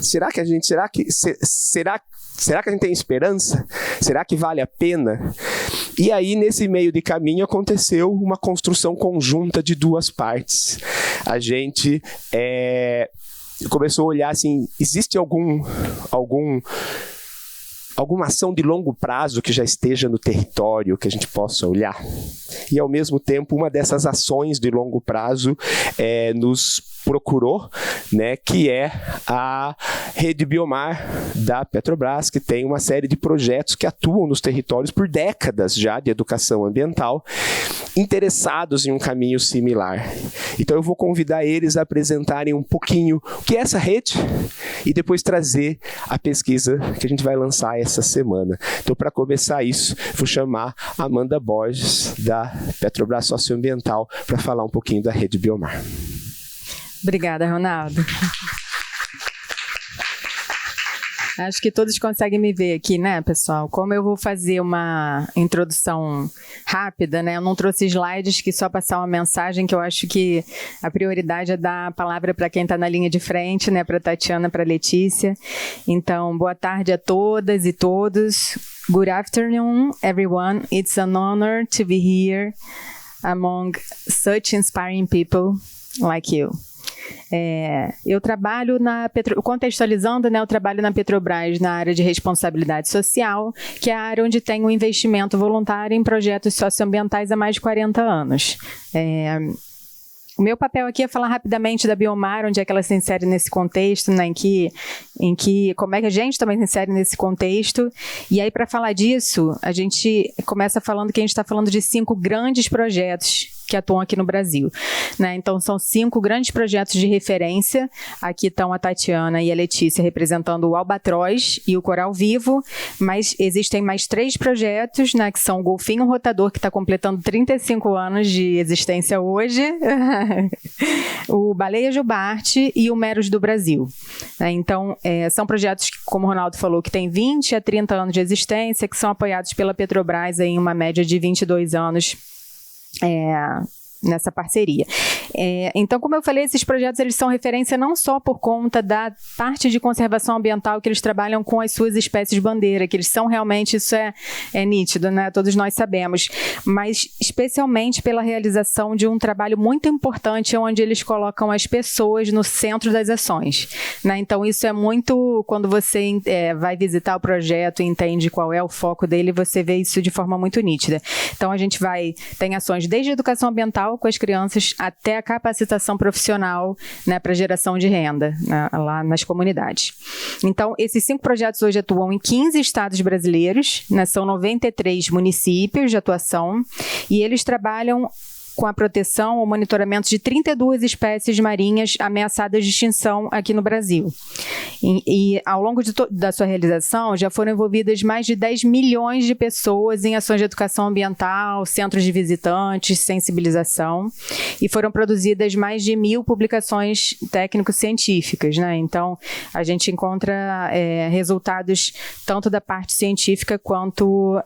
será que a gente tem esperança? Será que vale a pena? E aí, nesse meio de caminho, aconteceu uma construção conjunta de duas partes. A gente começou a olhar assim, existe alguma ação de longo prazo que já esteja no território, que a gente possa olhar? E, ao mesmo tempo, uma dessas ações de longo prazo nos procurou, né, que é a Rede Biomar da Petrobras, que tem uma série de projetos que atuam nos territórios por décadas já de educação ambiental, interessados em um caminho similar. Então eu vou convidar eles a apresentarem um pouquinho o que é essa rede e depois trazer a pesquisa que a gente vai lançar essa semana. Então, para começar isso, vou chamar a Amanda Borges, da Petrobras Socioambiental, para falar um pouquinho da Rede Biomar. Obrigada, Ronaldo. Acho que todos conseguem me ver aqui, né, pessoal? Como eu vou fazer uma introdução rápida, né? Eu não trouxe slides, que só passar uma mensagem, que eu acho que a prioridade é dar a palavra para quem está na linha de frente, né? Para a Tatiana, para a Letícia. Então, boa tarde a todas e todos. Good afternoon, everyone. It's an honor to be here among such inspiring people like you. Eu trabalho contextualizando, né, eu trabalho na Petrobras na área de responsabilidade social, que é a área onde tem um investimento voluntário em projetos socioambientais há mais de 40 anos. O meu papel aqui é falar rapidamente da Biomar, onde é que ela se insere nesse contexto, né, como é que a gente também se insere nesse contexto. E aí, para falar disso, a gente começa falando que a gente está falando de 5 grandes projetos que atuam aqui no Brasil, né? Então, são 5 grandes projetos de referência. Aqui estão a Tatiana e a Letícia representando o Albatroz e o Coral Vivo, mas existem mais 3 projetos, né, que são o Golfinho Rotador, que está completando 35 anos de existência hoje, o Baleia Jubarte e o Meros do Brasil, né? Então, são projetos que, como o Ronaldo falou, que têm 20 a 30 anos de existência, que são apoiados pela Petrobras em uma média de 22 anos nessa parceria. Então, como eu falei, esses projetos eles são referência não só por conta da parte de conservação ambiental que eles trabalham com as suas espécies bandeira, que eles são realmente, isso é nítido, né? Todos nós sabemos, mas especialmente pela realização de um trabalho muito importante onde eles colocam as pessoas no centro das ações, né? Então, isso é muito, quando você vai visitar o projeto e entende qual é o foco dele, você vê isso de forma muito nítida. Então, a gente tem ações desde a educação ambiental com as crianças até a capacitação profissional, né, para geração de renda, né, lá nas comunidades. Então, esses 5 projetos hoje atuam em 15 estados brasileiros, né, são 93 municípios de atuação, e eles trabalham com a proteção ou monitoramento de 32 espécies marinhas ameaçadas de extinção aqui no Brasil. E ao longo da sua realização, já foram envolvidas mais de 10 milhões de pessoas em ações de educação ambiental, centros de visitantes, sensibilização, e foram produzidas mais de 1.000 publicações técnico-científicas, né? Então, a gente encontra resultados tanto da parte científica quanto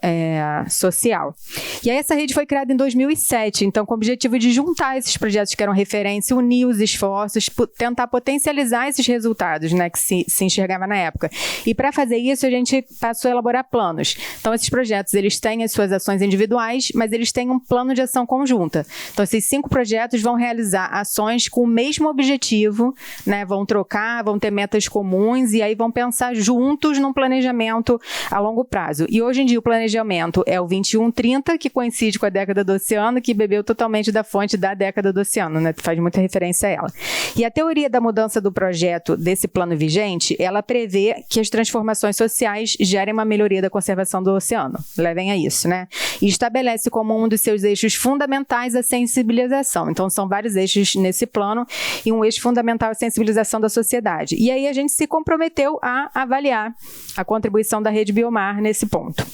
social. E aí, essa rede foi criada em 2007, então, com o objetivo de juntar esses projetos que eram referência, unir os esforços, tentar potencializar esses resultados, né, que se enxergava na época. E para fazer isso, a gente passou a elaborar planos. Então, esses projetos, eles têm as suas ações individuais, mas eles têm um plano de ação conjunta. Então, esses 5 projetos vão realizar ações com o mesmo objetivo, né, vão trocar, vão ter metas comuns e aí vão pensar juntos num planejamento a longo prazo. E hoje em dia o planejamento é o 2130, que coincide com a década do oceano, que bebeu totalmente da fonte da década do oceano, né? Faz muita referência a ela. E a teoria da mudança do projeto desse plano vigente, ela prevê que as transformações sociais gerem uma melhoria da conservação do oceano. Levem a isso, né? E estabelece como um dos seus eixos fundamentais a sensibilização. Então, são vários eixos nesse plano e um eixo fundamental é a sensibilização da sociedade. E aí a gente se comprometeu a avaliar a contribuição da Rede Biomar nesse ponto.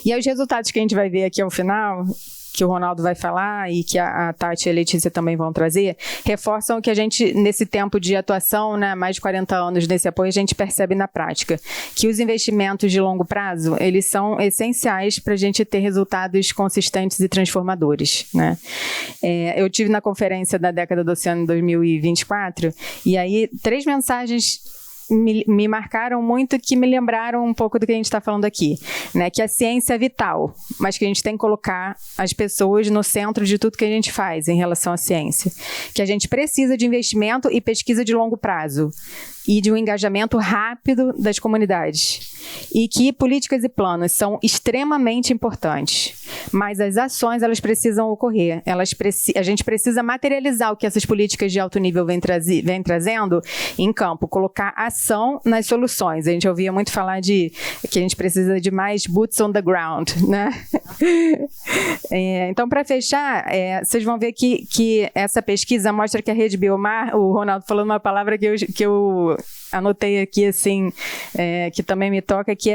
E aí os resultados que a gente vai ver aqui ao final que o Ronaldo vai falar e que a Tati e a Letícia também vão trazer, reforçam que a gente, nesse tempo de atuação, né, mais de 40 anos desse apoio, a gente percebe na prática que os investimentos de longo prazo, eles são essenciais para a gente ter resultados consistentes e transformadores, né? Eu tive na conferência da Década do Oceano em 2024, e aí 3 mensagens me marcaram muito, que me lembraram um pouco do que a gente está falando aqui, né? Que a ciência é vital, mas que a gente tem que colocar as pessoas no centro de tudo que a gente faz em relação à ciência. Que a gente precisa de investimento e pesquisa de longo prazo e de um engajamento rápido das comunidades. E que políticas e planos são extremamente importantes, mas as ações, elas precisam ocorrer. A gente precisa materializar o que essas políticas de alto nível vêm trazendo em campo, colocar ação nas soluções. A gente ouvia muito falar que a gente precisa de mais boots on the ground, né? Então, para fechar, vocês vão ver que essa pesquisa mostra que a Rede Biomar, o Ronaldo falou uma palavra que eu anotei aqui, assim, que também me toca, que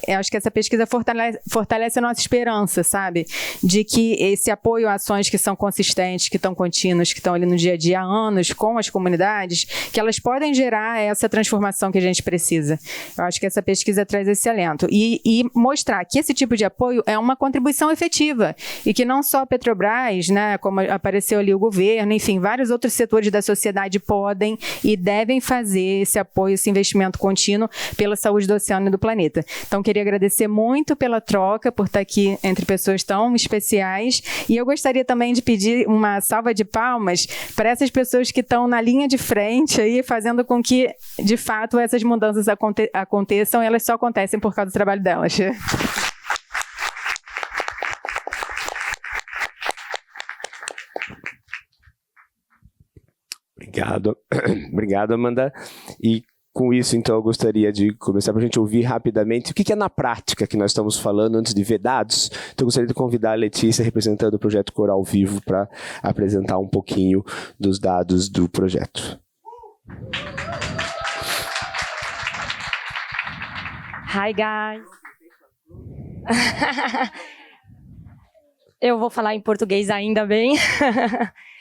acho que essa pesquisa fortalece a nossa esperança, sabe? De que esse apoio a ações que são consistentes, que estão contínuas, que estão ali no dia a dia há anos com as comunidades, que elas podem gerar essa transformação que a gente precisa. Eu acho que essa pesquisa traz esse alento. E mostrar que esse tipo de apoio é uma contribuição efetiva e que não só a Petrobras, né, como apareceu ali o governo, enfim, vários outros setores da sociedade podem e devem fazer esse apoio, esse investimento contínuo pela saúde do oceano e do planeta. Então, queria agradecer muito pela troca, por estar aqui entre pessoas tão especiais, e eu gostaria também de pedir uma salva de palmas para essas pessoas que estão na linha de frente aí, fazendo com que, de fato, essas mudanças aconteçam, e elas só acontecem por causa do trabalho delas. Obrigado, Amanda. E com isso, então, eu gostaria de começar para a gente ouvir rapidamente o que é na prática que nós estamos falando antes de ver dados. Então, eu gostaria de convidar a Letícia, representando o projeto Coral Vivo, para apresentar um pouquinho dos dados do projeto. Hi, guys. Eu vou falar em português ainda bem.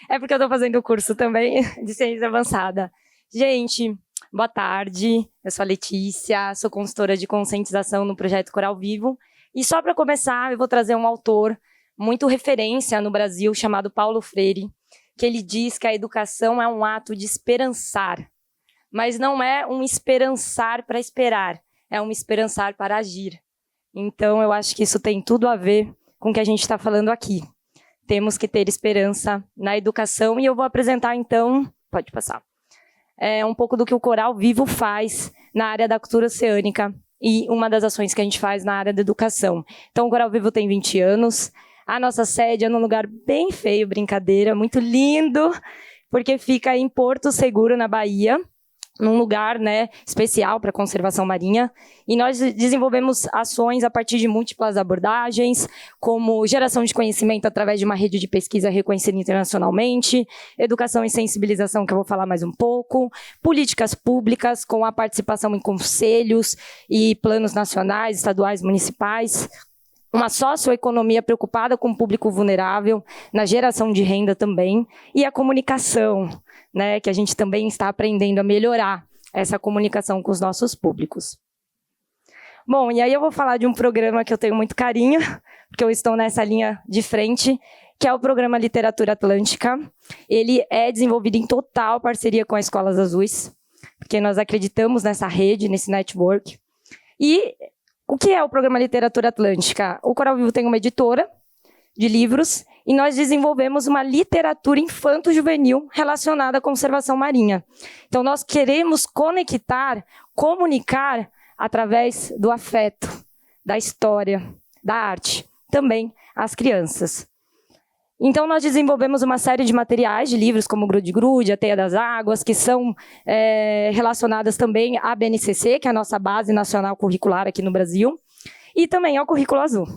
É porque eu estou fazendo o curso também de ciência avançada. Gente, boa tarde. Eu sou a Letícia, sou consultora de conscientização no projeto Coral Vivo. E só para começar, eu vou trazer um autor muito referência no Brasil, chamado Paulo Freire, que ele diz que a educação é um ato de esperançar, mas não é um esperançar para esperar, é um esperançar para agir. Então, eu acho que isso tem tudo a ver com o que a gente está falando aqui. Temos que ter esperança na educação, e eu vou apresentar, então, pode passar, um pouco do que o Coral Vivo faz na área da cultura oceânica e uma das ações que a gente faz na área da educação. Então, o Coral Vivo tem 20 anos, a nossa sede é num lugar bem feio, brincadeira, muito lindo, porque fica em Porto Seguro, na Bahia, num lugar, né, especial para conservação marinha, e nós desenvolvemos ações a partir de múltiplas abordagens, como geração de conhecimento através de uma rede de pesquisa reconhecida internacionalmente, educação e sensibilização, que eu vou falar mais um pouco, políticas públicas com a participação em conselhos e planos nacionais, estaduais, municipais, uma socioeconomia preocupada com o público vulnerável, na geração de renda também, e a comunicação, né, que a gente também está aprendendo a melhorar essa comunicação com os nossos públicos. Bom, e aí eu vou falar de um programa que eu tenho muito carinho, porque eu estou nessa linha de frente, que é o programa Literatura Atlântica. Ele é desenvolvido em total parceria com a Escolas Azuis, porque nós acreditamos nessa rede, nesse network. E o que é o programa Literatura Atlântica? O Coral Vivo tem uma editora de livros, e nós desenvolvemos uma literatura infanto-juvenil relacionada à conservação marinha. Então, nós queremos conectar, comunicar através do afeto, da história, da arte, também às crianças. Então, nós desenvolvemos uma série de materiais, de livros como Grude Grude, A Teia das Águas, que são relacionadas também à BNCC, que é a nossa base nacional curricular aqui no Brasil, e também ao Currículo Azul,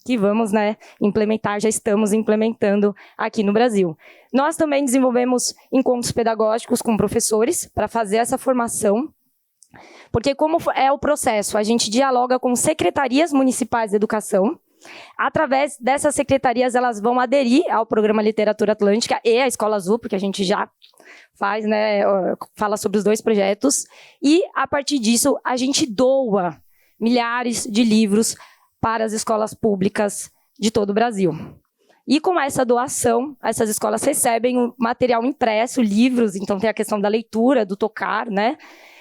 que vamos, né, implementar, já estamos implementando aqui no Brasil. Nós também desenvolvemos encontros pedagógicos com professores para fazer essa formação, porque como é o processo? A gente dialoga com secretarias municipais de educação, Através dessas secretarias, elas vão aderir ao programa Literatura Atlântica e à Escola Azul, porque a gente já faz, né, fala sobre os dois projetos, e a partir disso a gente doa milhares de livros para as escolas públicas de todo o Brasil. E com essa doação, essas escolas recebem o material impresso, livros, então tem a questão da leitura, do tocar, né?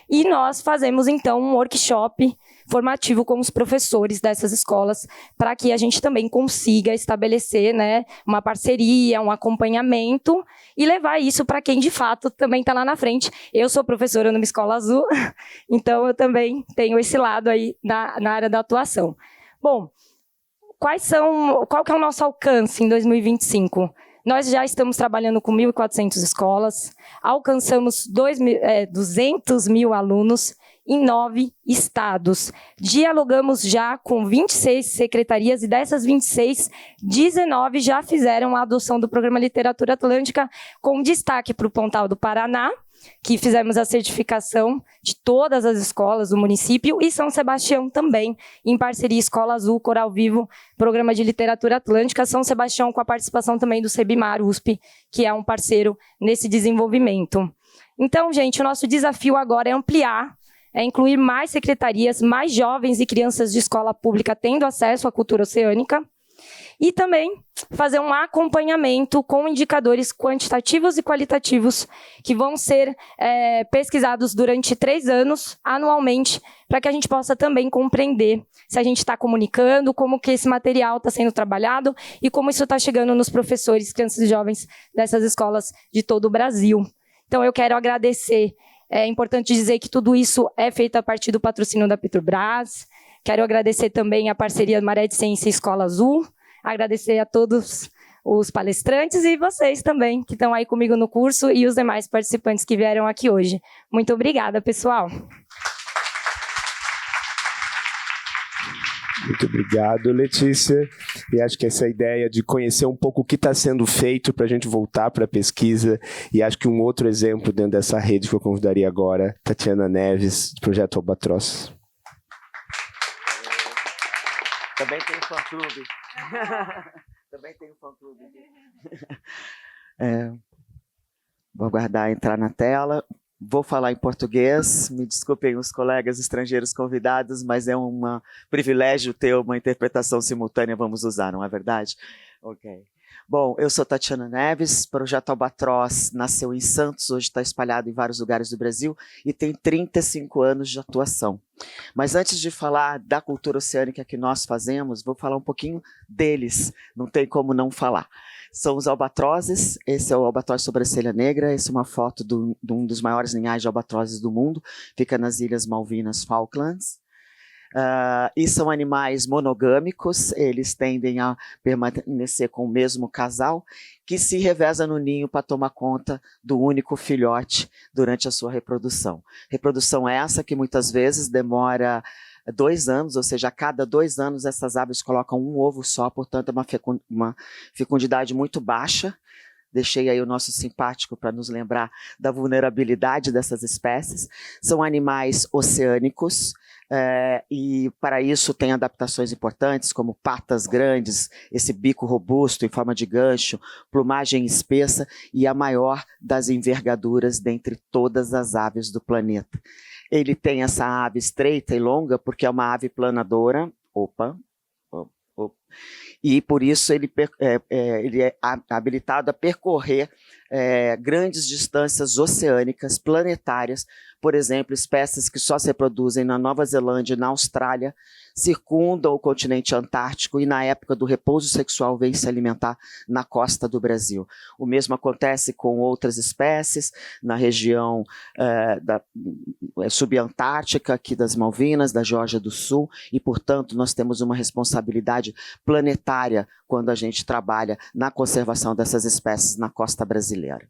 E nós fazemos, então, um workshop formativo com os professores dessas escolas, para que a gente também consiga estabelecer, né, uma parceria, um acompanhamento, e levar isso para quem, de fato, também está lá na frente. Eu sou professora numa escola azul, então eu também tenho esse lado aí na área da atuação. Bom, qual que é o nosso alcance em 2025? Nós já estamos trabalhando com 1.400 escolas, alcançamos 200 mil alunos em 9 estados. Dialogamos já com 26 secretarias e dessas 26, 19 já fizeram a adoção do programa Literatura Atlântica, com destaque para o Pontal do Paraná, que fizemos a certificação de todas as escolas do município, e São Sebastião também, em parceria Escola Azul, Coral Vivo, Programa de Literatura Atlântica, São Sebastião com a participação também do Sebimar USP, que é um parceiro nesse desenvolvimento. Então, gente, o nosso desafio agora é ampliar, é incluir mais secretarias, mais jovens e crianças de escola pública tendo acesso à cultura oceânica, e também fazer um acompanhamento com indicadores quantitativos e qualitativos que vão ser pesquisados durante 3 anos, anualmente, para que a gente possa também compreender se a gente está comunicando, como que esse material está sendo trabalhado e como isso está chegando nos professores, crianças e jovens dessas escolas de todo o Brasil. Então, eu quero agradecer. É importante dizer que tudo isso é feito a partir do patrocínio da Petrobras. Quero agradecer também a parceria Maré de Ciência e Escola Azul. Agradecer a todos os palestrantes e vocês também, que estão aí comigo no curso, e os demais participantes que vieram aqui hoje. Muito obrigada, pessoal. Muito obrigado, Letícia. E acho que essa ideia de conhecer um pouco o que está sendo feito para a gente voltar para a pesquisa, e acho que um outro exemplo dentro dessa rede que eu convidaria agora, Tatiana Neves, do Projeto Albatroz. Também tem fã-clube. Também tem fã-clube. Vou aguardar entrar na tela. Vou falar em português. Me desculpem os colegas estrangeiros convidados, mas é um privilégio ter uma interpretação simultânea. Vamos usar, não é verdade? Ok. Bom, eu sou Tatiana Neves, Projeto Albatroz nasceu em Santos, hoje está espalhado em vários lugares do Brasil e tem 35 anos de atuação. Mas antes de falar da cultura oceânica que nós fazemos, vou falar um pouquinho deles, não tem como não falar. São os albatrozes, esse é o albatroz sobrancelha negra, essa é uma foto de um dos maiores linhagens de albatrozes do mundo, fica nas Ilhas Malvinas, Falklands. E são animais monogâmicos, eles tendem a permanecer com o mesmo casal, que se reveza no ninho para tomar conta do único filhote durante a sua reprodução. Reprodução essa que muitas vezes demora 2 anos, ou seja, a cada 2 anos essas aves colocam um ovo só, portanto é uma fecundidade muito baixa. Deixei aí o nosso simpático para nos lembrar da vulnerabilidade dessas espécies. São animais oceânicos, e para isso tem adaptações importantes, como patas grandes, esse bico robusto em forma de gancho, plumagem espessa e a maior das envergaduras dentre todas as aves do planeta. Ele tem essa ave estreita e longa porque é uma ave planadora, e por isso ele é habilitado a percorrer grandes distâncias oceânicas, planetárias. Por exemplo, espécies que só se reproduzem na Nova Zelândia e na Austrália circundam o continente antártico e na época do repouso sexual vêm se alimentar na costa do Brasil. O mesmo acontece com outras espécies na região subantártica, aqui das Malvinas, da Geórgia do Sul, e, portanto, nós temos uma responsabilidade planetária quando a gente trabalha na conservação dessas espécies na costa brasileira.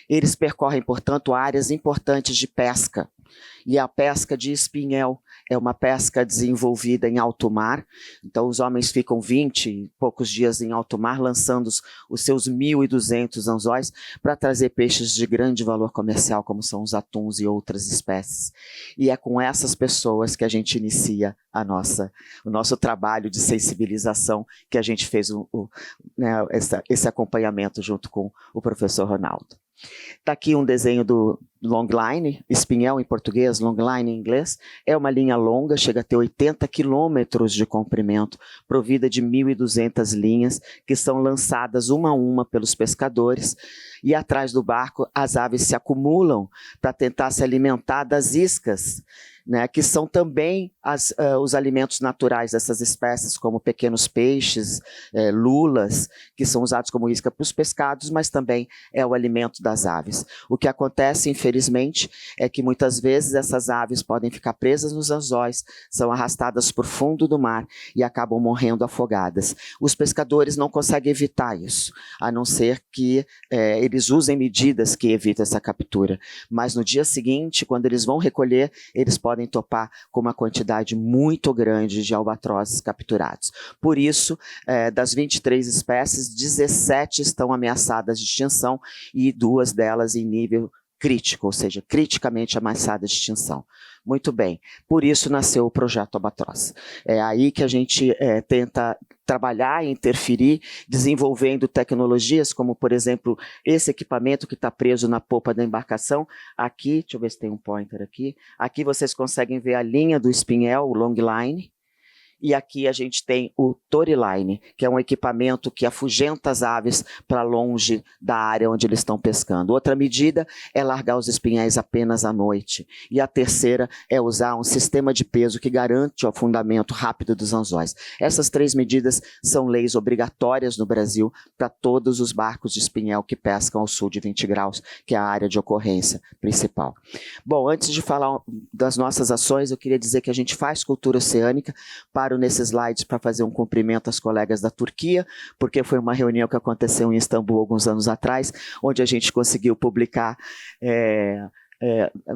Eles percorrem, portanto, áreas importantes de pesca, e a pesca de espinhel é uma pesca desenvolvida em alto mar, então os homens ficam 20 e poucos dias em alto mar, lançando os seus 1.200 anzóis para trazer peixes de grande valor comercial, como são os atuns e outras espécies. E é com essas pessoas que a gente inicia o nosso trabalho de sensibilização, que a gente fez esse acompanhamento junto com o professor Ronaldo. Está aqui um desenho do longline, espinhel em português, longline em inglês. É uma linha longa, chega a ter 80 quilômetros de comprimento, provida de 1.200 linhas, que são lançadas uma a uma pelos pescadores. E atrás do barco, as aves se acumulam para tentar se alimentar das iscas, né, que são também os alimentos naturais dessas espécies, como pequenos peixes, lulas, que são usados como isca para os pescados, mas também é o alimento das aves. O que acontece, infelizmente, é que muitas vezes essas aves podem ficar presas nos anzóis, são arrastadas para o fundo do mar e acabam morrendo afogadas. Os pescadores não conseguem evitar isso, a não ser que eles usem medidas que evitem essa captura. Mas no dia seguinte, quando eles vão recolher, eles podem topar com uma quantidade muito grande de albatrozes capturados. Por isso, das 23 espécies, 17 estão ameaçadas de extinção e 2 delas em nível crítico, ou seja, criticamente ameaçadas de extinção. Muito bem, por isso nasceu o Projeto Albatroz. É aí que a gente tenta trabalhar e interferir, desenvolvendo tecnologias como, por exemplo, esse equipamento que está preso na popa da embarcação. Aqui, deixa eu ver se tem um pointer aqui. Aqui vocês conseguem ver a linha do espinhel, o longline. E aqui a gente tem o Toryline, que é um equipamento que afugenta as aves para longe da área onde eles estão pescando. Outra medida é largar os espinhéis apenas à noite. E a terceira é usar um sistema de peso que garante o afundamento rápido dos anzóis. Essas 3 medidas são leis obrigatórias no Brasil para todos os barcos de espinhel que pescam ao sul de 20 graus, que é a área de ocorrência principal. Bom, antes de falar das nossas ações, eu queria dizer que a gente faz cultura oceânica. Paro nesses slides para fazer um cumprimento às colegas da Turquia, porque foi uma reunião que aconteceu em Istambul alguns anos atrás, onde a gente conseguiu publicar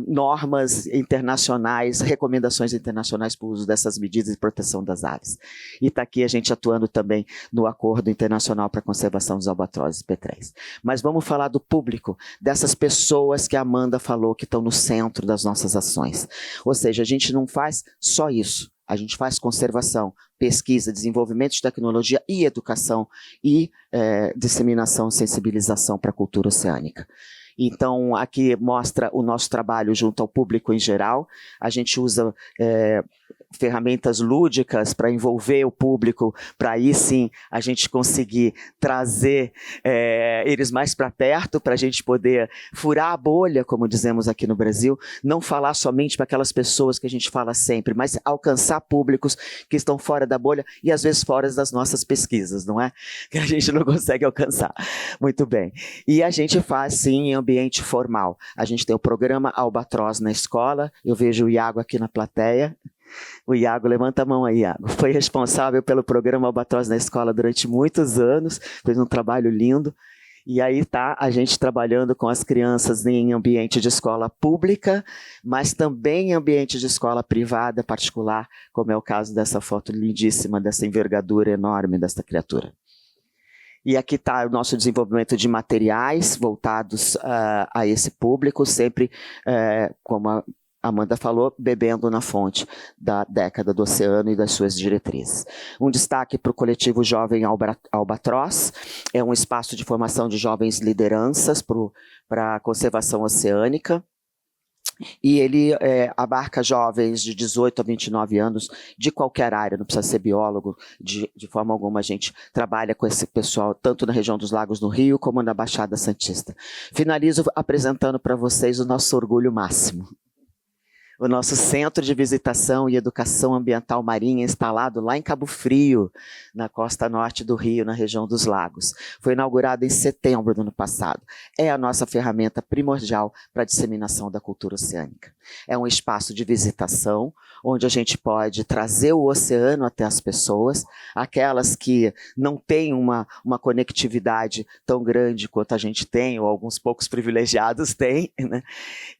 normas internacionais, recomendações internacionais para o uso dessas medidas de proteção das aves. E está aqui a gente atuando também no Acordo Internacional para a Conservação dos Albatrozes petréis. Mas vamos falar do público, dessas pessoas que a Amanda falou que estão no centro das nossas ações. Ou seja, a gente não faz só isso. A gente faz conservação, pesquisa, desenvolvimento de tecnologia e educação e disseminação e sensibilização para a cultura oceânica. Então, aqui mostra o nosso trabalho junto ao público em geral. A gente usa ferramentas lúdicas para envolver o público, para aí sim a gente conseguir trazer eles mais para perto, para a gente poder furar a bolha, como dizemos aqui no Brasil, não falar somente para aquelas pessoas que a gente fala sempre, mas alcançar públicos que estão fora da bolha e às vezes fora das nossas pesquisas, não é? Que a gente não consegue alcançar. Muito bem. E a gente faz sim em ambiente formal. A gente tem o programa Albatroz na escola, eu vejo o Iago aqui na plateia. O Iago, levanta a mão aí, Iago. Foi responsável pelo programa Albatroz na escola durante muitos anos, fez um trabalho lindo. E aí está a gente trabalhando com as crianças em ambiente de escola pública, mas também em ambiente de escola privada, particular, como é o caso dessa foto lindíssima, dessa envergadura enorme dessa criatura. E aqui está o nosso desenvolvimento de materiais voltados a esse público, sempre como a Amanda falou, bebendo na fonte da década do oceano e das suas diretrizes. Um destaque para o coletivo Jovem Albatroz, é um espaço de formação de jovens lideranças para a conservação oceânica. E ele abarca jovens de 18 a 29 anos, de qualquer área, não precisa ser biólogo, de forma alguma a gente trabalha com esse pessoal, tanto na região dos Lagos do Rio, como na Baixada Santista. Finalizo apresentando para vocês o nosso orgulho máximo. O nosso Centro de Visitação e Educação Ambiental Marinha, instalado lá em Cabo Frio, na costa norte do Rio, na região dos Lagos. Foi inaugurado em setembro do ano passado. É a nossa ferramenta primordial para a disseminação da cultura oceânica. É um espaço de visitação, onde a gente pode trazer o oceano até as pessoas, aquelas que não têm uma conectividade tão grande quanto a gente tem, ou alguns poucos privilegiados têm, né?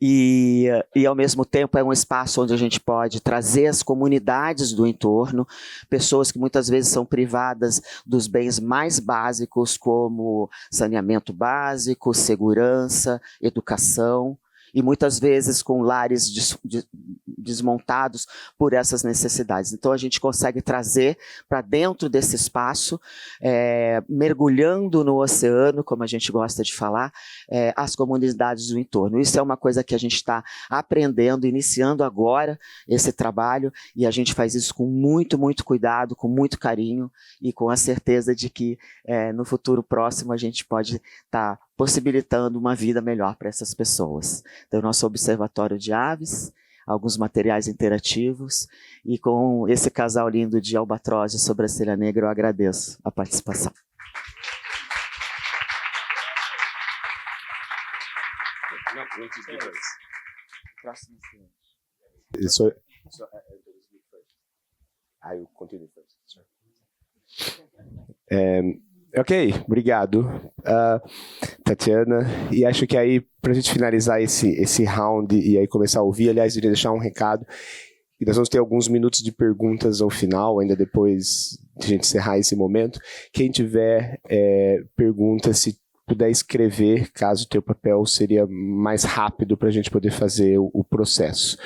E ao mesmo tempo é um espaço onde a gente pode trazer as comunidades do entorno, pessoas que muitas vezes são privadas dos bens mais básicos, como saneamento básico, segurança, educação, e muitas vezes com lares desmontados por essas necessidades. Então, a gente consegue trazer para dentro desse espaço, mergulhando no oceano, como a gente gosta de falar, as comunidades do entorno. Isso é uma coisa que a gente está aprendendo, iniciando agora esse trabalho, e a gente faz isso com muito, muito cuidado, com muito carinho, e com a certeza de que no futuro próximo a gente pode estar possibilitando uma vida melhor para essas pessoas. Então, nosso observatório de aves, alguns materiais interativos, e com esse casal lindo de albatroz e sobrancelha negra, eu agradeço a participação. Ok, obrigado, Tatiana. E acho que aí, para a gente finalizar esse round e aí começar a ouvir, aliás, eu iria deixar um recado. E nós vamos ter alguns minutos de perguntas ao final, ainda depois de a gente encerrar esse momento. Quem tiver perguntas, se puder escrever, caso o teu papel seria mais rápido para a gente poder fazer o processo.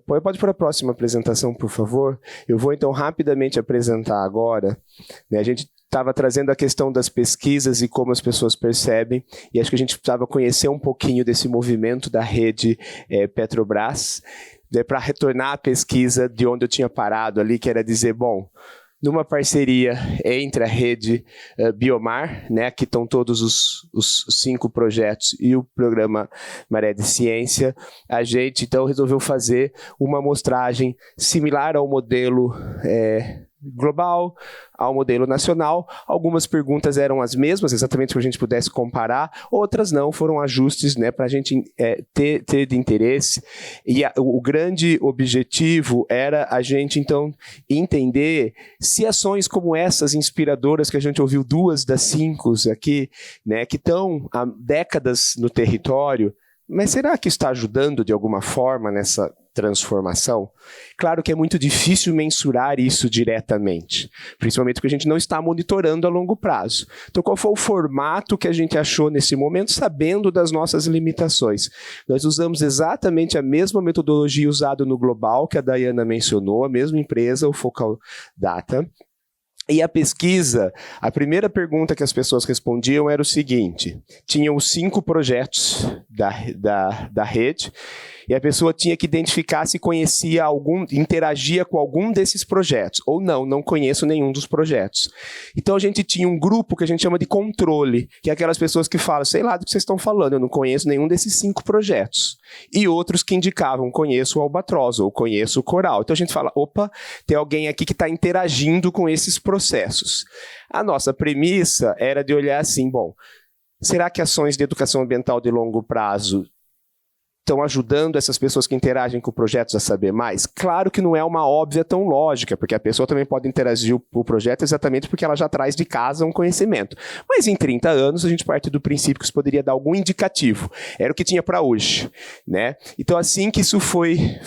Pode para a próxima apresentação, por favor. Eu vou então rapidamente apresentar agora, né, a gente estava trazendo a questão das pesquisas e como as pessoas percebem, e acho que a gente precisava conhecer um pouquinho desse movimento da rede Petrobras, para retornar à pesquisa de onde eu tinha parado ali, que era dizer, bom, numa parceria entre a rede Biomar, né, aqui estão todos os 5 projetos, e o programa Maré de Ciência, a gente então resolveu fazer uma amostragem similar ao modelo global, ao modelo nacional. Algumas perguntas eram as mesmas, exatamente para a gente pudesse comparar, outras não, foram ajustes, né, para a gente ter de interesse. E o grande objetivo era a gente, então, entender se ações como essas inspiradoras, que a gente ouviu 2 das 5 aqui, né, que estão há décadas no território, mas será que está ajudando de alguma forma nessa transformação? Claro que é muito difícil mensurar isso diretamente, principalmente porque a gente não está monitorando a longo prazo. Então, qual foi o formato que a gente achou nesse momento, sabendo das nossas limitações? Nós usamos exatamente a mesma metodologia usada no Global, que a Dayana mencionou, a mesma empresa, o Focal Data. E a pesquisa, a primeira pergunta que as pessoas respondiam era o seguinte: tinham os 5 projetos da rede, e a pessoa tinha que identificar se conhecia interagia com algum desses projetos, ou não conheço nenhum dos projetos. Então a gente tinha um grupo que a gente chama de controle, que é aquelas pessoas que falam, sei lá do que vocês estão falando, eu não conheço nenhum desses 5 projetos. E outros que indicavam, conheço o albatroz, ou conheço o coral. Então a gente fala, opa, tem alguém aqui que está interagindo com esses processos. A nossa premissa era de olhar assim, bom, será que ações de educação ambiental de longo prazo estão ajudando essas pessoas que interagem com projetos a saber mais? Claro que não é uma óbvia tão lógica, porque a pessoa também pode interagir com o projeto exatamente porque ela já traz de casa um conhecimento. Mas em 30 anos a gente parte do princípio que isso poderia dar algum indicativo. Era o que tinha para hoje, né? Então assim que isso foi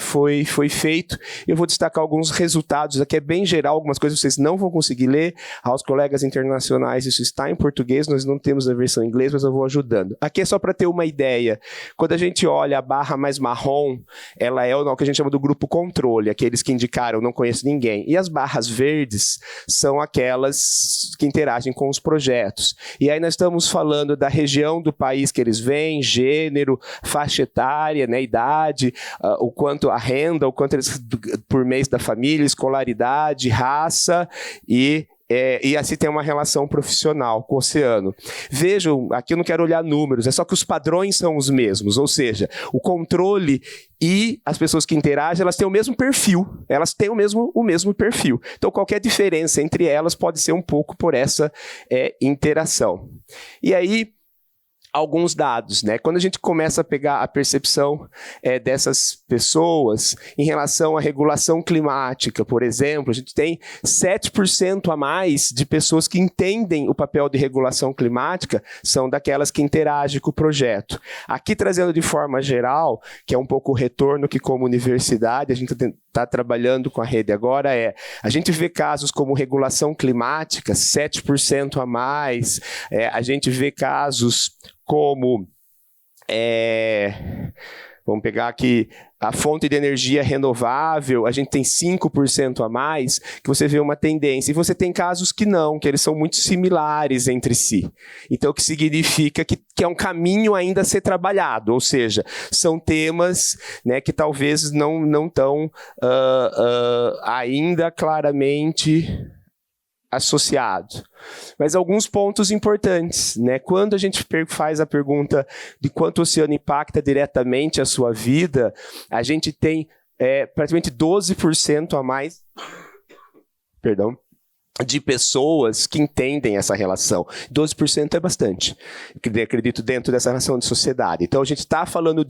feito, eu vou destacar alguns resultados, aqui é bem geral, algumas coisas vocês não vão conseguir ler, aos colegas internacionais isso está em português, nós não temos a versão em inglês, mas eu vou ajudando. Aqui é só para ter uma ideia, quando a gente olha a barra mais marrom, ela é o que a gente chama do grupo controle, aqueles que indicaram não conheço ninguém. E as barras verdes são aquelas que interagem com os projetos. E aí nós estamos falando da região do país que eles vêm, gênero, faixa etária, né, idade, o quanto a renda, o quanto eles por mês da família, escolaridade, raça e assim tem uma relação profissional com o oceano. Vejam, aqui eu não quero olhar números, é só que os padrões são os mesmos, ou seja, o controle e as pessoas que interagem, elas têm o mesmo perfil, elas têm o mesmo perfil. Então, qualquer diferença entre elas pode ser um pouco por essa interação. E aí, alguns dados, né? Quando a gente começa a pegar a percepção dessas pessoas em relação à regulação climática, por exemplo, a gente tem 7% a mais de pessoas que entendem o papel de regulação climática, são daquelas que interagem com o projeto. Aqui trazendo de forma geral, que é um pouco o retorno que como universidade a gente está trabalhando com a rede agora, a gente vê casos como regulação climática, 7% a mais, a gente vê casos como, vamos pegar aqui, a fonte de energia renovável, a gente tem 5% a mais, que você vê uma tendência. E você tem casos que não, que eles são muito similares entre si. Então, o que significa que é um caminho ainda a ser trabalhado, ou seja, são temas, né, que talvez não estão ainda claramente associado. Mas alguns pontos importantes, né? Quando a gente faz a pergunta de quanto o oceano impacta diretamente a sua vida, a gente tem praticamente 12% a mais, de pessoas que entendem essa relação. 12% é bastante, acredito, dentro dessa relação de sociedade. Então a gente está falando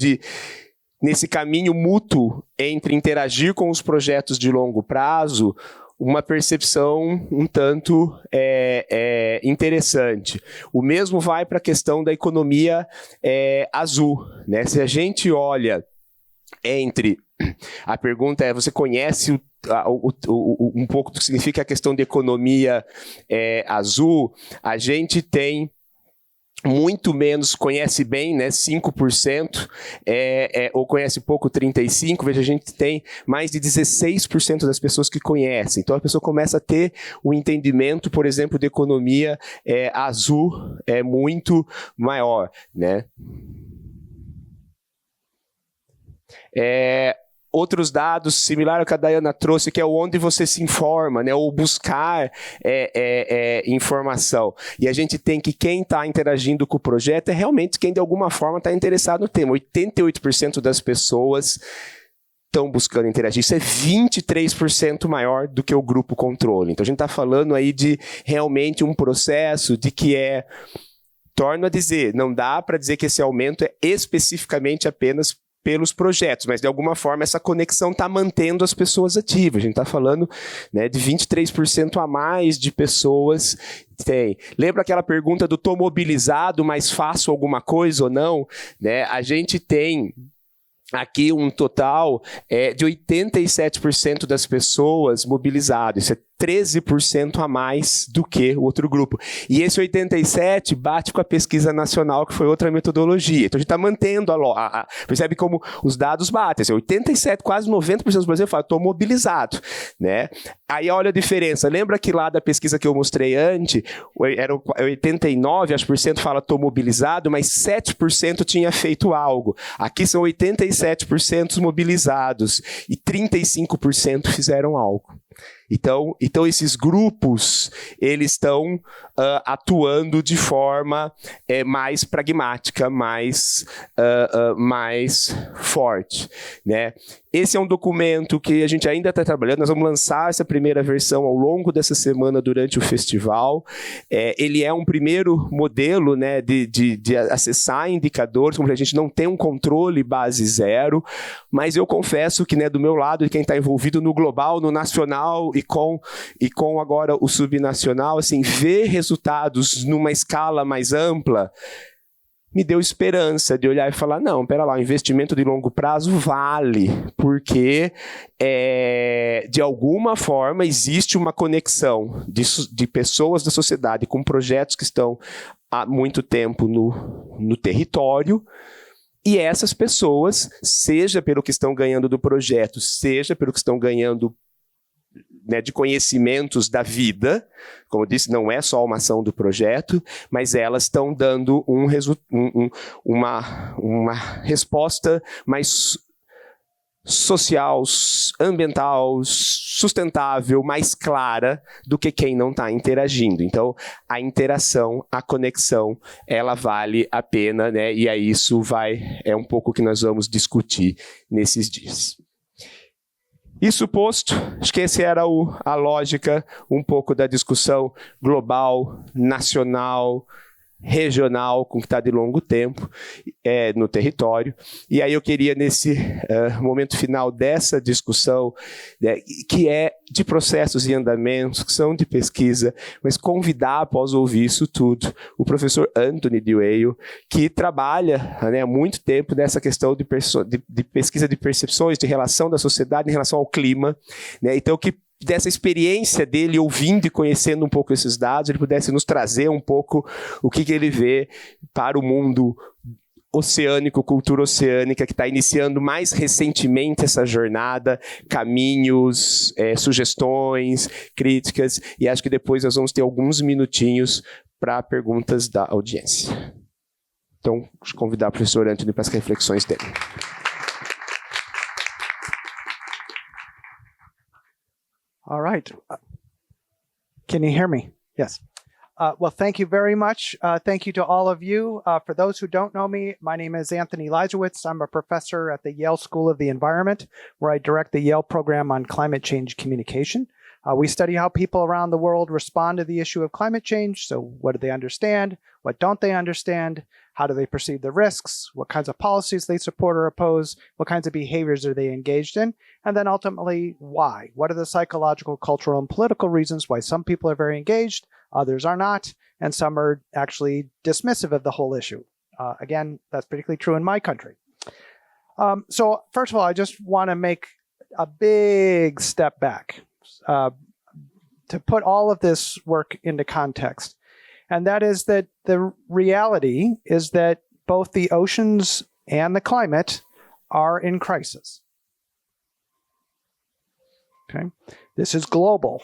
nesse caminho mútuo entre interagir com os projetos de longo prazo, uma percepção um tanto interessante. O mesmo vai para a questão da economia azul, né? Se a gente olha a pergunta você conhece um pouco do que significa a questão de economia azul, a gente tem muito menos, conhece bem, né, 5%, ou conhece pouco, 35%, veja, a gente tem mais de 16% das pessoas que conhecem. Então, a pessoa começa a ter um entendimento, por exemplo, de economia azul muito maior, né? Outros dados, similar ao que a Dayana trouxe, que é onde você se informa, né, ou buscar informação. E a gente tem que quem está interagindo com o projeto é realmente quem de alguma forma está interessado no tema. 88% das pessoas estão buscando interagir. Isso é 23% maior do que o grupo controle. Então a gente está falando aí de realmente um processo de que torno a dizer, não dá para dizer que esse aumento é especificamente apenas pelos projetos, mas de alguma forma essa conexão está mantendo as pessoas ativas. A gente está falando, né, de 23% a mais de pessoas tem. Lembra aquela pergunta do tô mobilizado, mas faço alguma coisa ou não? Né? A gente tem aqui um total de 87% das pessoas mobilizadas. Isso é 13% a mais do que o outro grupo. E esse 87% bate com a pesquisa nacional, que foi outra metodologia. Então a gente está mantendo percebe como os dados batem. Assim, 87%, quase 90% dos brasileiros falam, estou mobilizado. Né? Aí olha a diferença. Lembra que lá da pesquisa que eu mostrei antes, era 89%, acho, fala estou mobilizado, mas 7% tinha feito algo. Aqui são 87% mobilizados e 35% fizeram algo. Então esses grupos, eles estão atuando de forma mais pragmática, mais forte, né? Esse é um documento que a gente ainda está trabalhando, nós vamos lançar essa primeira versão ao longo dessa semana durante o festival. Ele é um primeiro modelo, né, de acessar indicadores, como a gente não tem um controle base zero, mas eu confesso que, né, do meu lado, de quem está envolvido no global, no nacional e com agora o subnacional, assim, ver resultados numa escala mais ampla me deu esperança de olhar e falar, não, pera lá, o investimento de longo prazo vale, porque de alguma forma existe uma conexão de pessoas da sociedade com projetos que estão há muito tempo no território, e essas pessoas, seja pelo que estão ganhando do projeto, seja pelo que estão ganhando, né, de conhecimentos da vida, como eu disse, não é só uma ação do projeto, mas elas estão dando uma resposta mais social, ambiental, sustentável, mais clara do que quem não está interagindo. Então, a interação, a conexão, ela vale a pena, né? E aí isso é um pouco o que nós vamos discutir nesses dias. Isso posto, acho que essa era a lógica um pouco da discussão global, nacional, regional com o que está de longo tempo no território. E aí eu queria, nesse momento final dessa discussão, né, que é de processos em andamento, que são de pesquisa, mas convidar, após ouvir isso tudo, o professor Anthony Dewey, que trabalha, né, há muito tempo nessa questão de pesquisa de percepções, de relação da sociedade em relação ao clima, né, então que dessa experiência dele, ouvindo e conhecendo um pouco esses dados, ele pudesse nos trazer um pouco o que ele vê para o mundo oceânico, cultura oceânica, que está iniciando mais recentemente essa jornada, caminhos, sugestões, críticas, e acho que depois nós vamos ter alguns minutinhos para perguntas da audiência. Então, vou convidar o professor Anthony para as reflexões dele. All right. Can you hear me? Yes. Well, thank you very much. Thank you to all of you. For those who don't know me, my name is Anthony Leibowitz. I'm a professor at the Yale School of the Environment, where I direct the Yale program on climate change communication. We study how people around the world respond to the issue of climate change. So what do they understand? What don't they understand? How do they perceive the risks? What kinds of policies they support or oppose? What kinds of behaviors are they engaged in? And then ultimately, why? What are the psychological, cultural, and political reasons why some people are very engaged, others are not, and some are actually dismissive of the whole issue? Again, that's particularly true in my country. So first of all, I just want to make a big step back to put all of this work into context. And that is that the reality is that both the oceans and the climate are in crisis. Okay? This is global.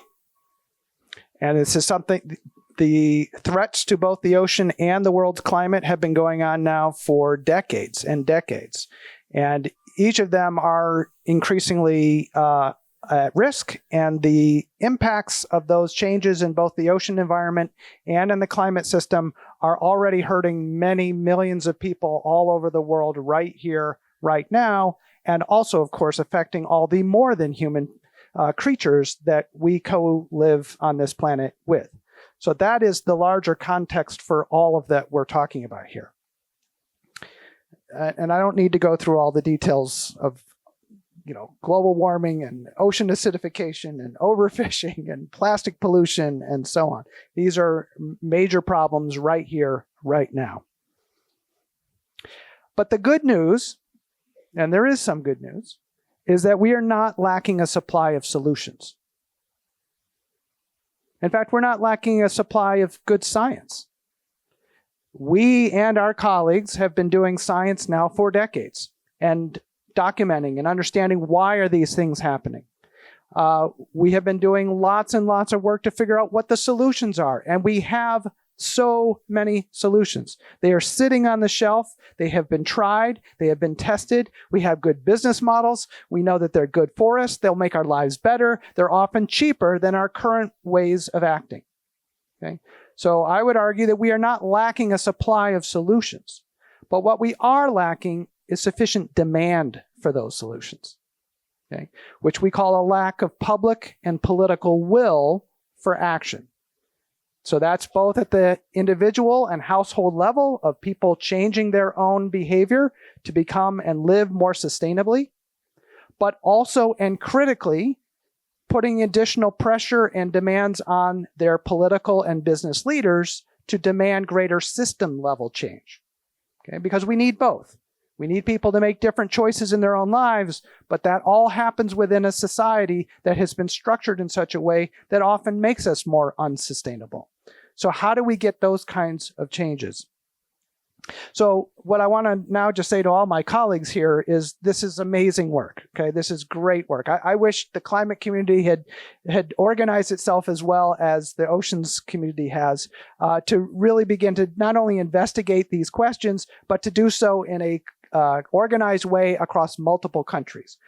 And this is something, the threats to both the ocean and the world's climate have been going on now for decades and decades. And each of them are increasingly at risk, and the impacts of those changes in both the ocean environment and in the climate system are already hurting many millions of people all over the world right here, right now, and also, of course, affecting all the more than human creatures that we co-live on this planet with. So that is the larger context for all of that we're talking about here. And I don't need to go through all the details of global warming and ocean acidification and overfishing and plastic pollution and so on. These are major problems right here, right now. But the good news, and there is some good news, is that we are not lacking a supply of solutions. In fact, we're not lacking a supply of good science. We and our colleagues have been doing science now for decades and documenting and understanding why are these things happening. We have been doing lots and lots of work to figure out what the solutions are, and we have so many solutions. They are sitting on the shelf. They have been tried. They have been tested. We have good business models. We know that they're good for us. They'll make our lives better. They're often cheaper than our current ways of acting. Okay? So I would argue that we are not lacking a supply of solutions, but what we are lacking is sufficient demand for those solutions, okay? Which we call a lack of public and political will for action. So that's both at the individual and household level of people changing their own behavior to become and live more sustainably, but also and critically putting additional pressure and demands on their political and business leaders to demand greater system level change, okay? Because we need both. We need people to make different choices in their own lives, but that all happens within a society that has been structured in such a way that often makes us more unsustainable. So how do we get those kinds of changes? So what I want to now just say to all my colleagues here is this is amazing work. Okay, this is great work. I wish the climate community had organized itself as well as the oceans community has to really begin to not only investigate these questions, but to do so in a organized way across multiple countries.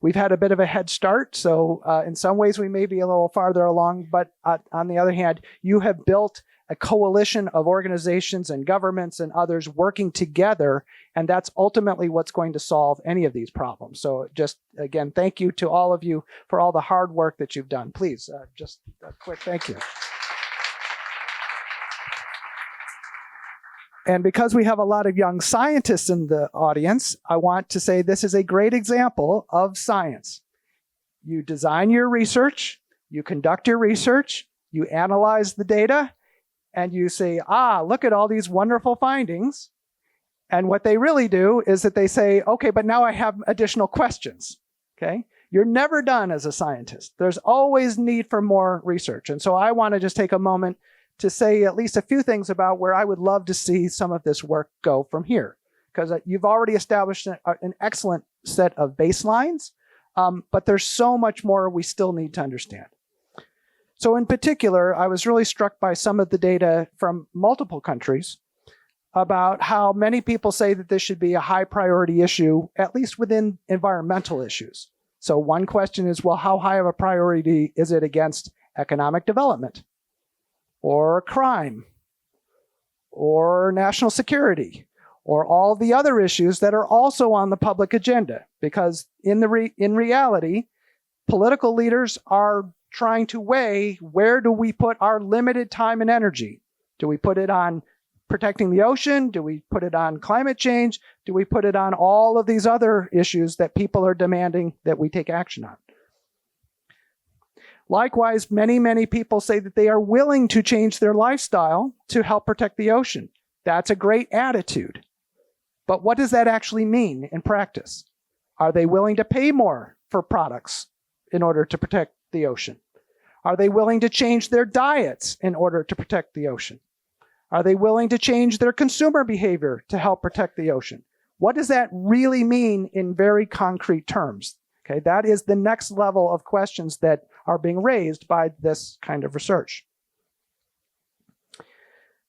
We've had a bit of a head start, so in some ways we may be a little farther along, but on the other hand, you have built a coalition of organizations and governments and others working together, and that's ultimately what's going to solve any of these problems. So just, again, thank you to all of you for all the hard work that you've done. Please, just a quick thank you. And because we have a lot of young scientists in the audience, I want to say this is a great example of science. You design your research, you conduct your research, you analyze the data, and you say, look at all these wonderful findings. And what they really do is that they say, okay, but now I have additional questions. Okay? You're never done as a scientist. There's always need for more research. And so I want to just take a moment to say at least a few things about where I would love to see some of this work go from here. Because you've already established an excellent set of baselines, but there's so much more we still need to understand. So in particular, I was really struck by some of the data from multiple countries about how many people say that this should be a high priority issue, at least within environmental issues. So one question is, well, how high of a priority is it against economic development, or crime, or national security, or all the other issues that are also on the public agenda? Because in reality, political leaders are trying to weigh, where do we put our limited time and energy? Do we put it on protecting the ocean? Do we put it on climate change? Do we put it on all of these other issues that people are demanding that we take action on? Likewise, many, many people say that they are willing to change their lifestyle to help protect the ocean. That's a great attitude. But what does that actually mean in practice? Are they willing to pay more for products in order to protect the ocean? Are they willing to change their diets in order to protect the ocean? Are they willing to change their consumer behavior to help protect the ocean? What does that really mean in very concrete terms? Okay, that is the next level of questions that are being raised by this kind of research.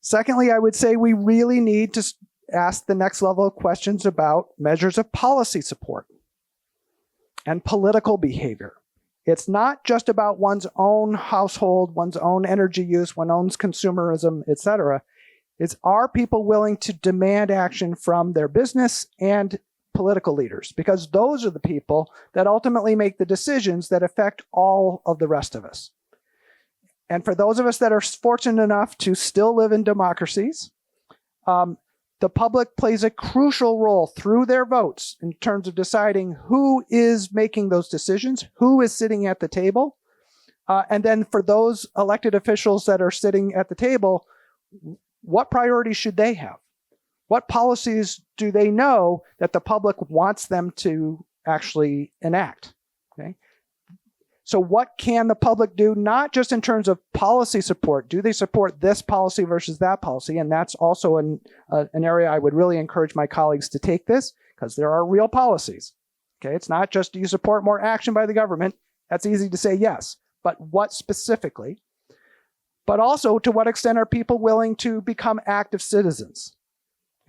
Secondly, I would say we really need to ask the next level of questions about measures of policy support and political behavior. It's not just about one's own household, one's own energy use, one's own consumerism, etc. It's, are people willing to demand action from their business and political leaders? Because those are the people that ultimately make the decisions that affect all of the rest of us. And for those of us that are fortunate enough to still live in democracies, the public plays a crucial role through their votes in terms of deciding who is making those decisions, who is sitting at the table. And then for those elected officials that are sitting at the table, what priorities should they have? What policies do they know that the public wants them to actually enact? Okay. So what can the public do, not just in terms of policy support? Do they support this policy versus that policy? And that's also an area I would really encourage my colleagues to take this, because there are real policies. Okay, it's not just, do you support more action by the government? That's easy to say yes, but what specifically? But also, to what extent are people willing to become active citizens?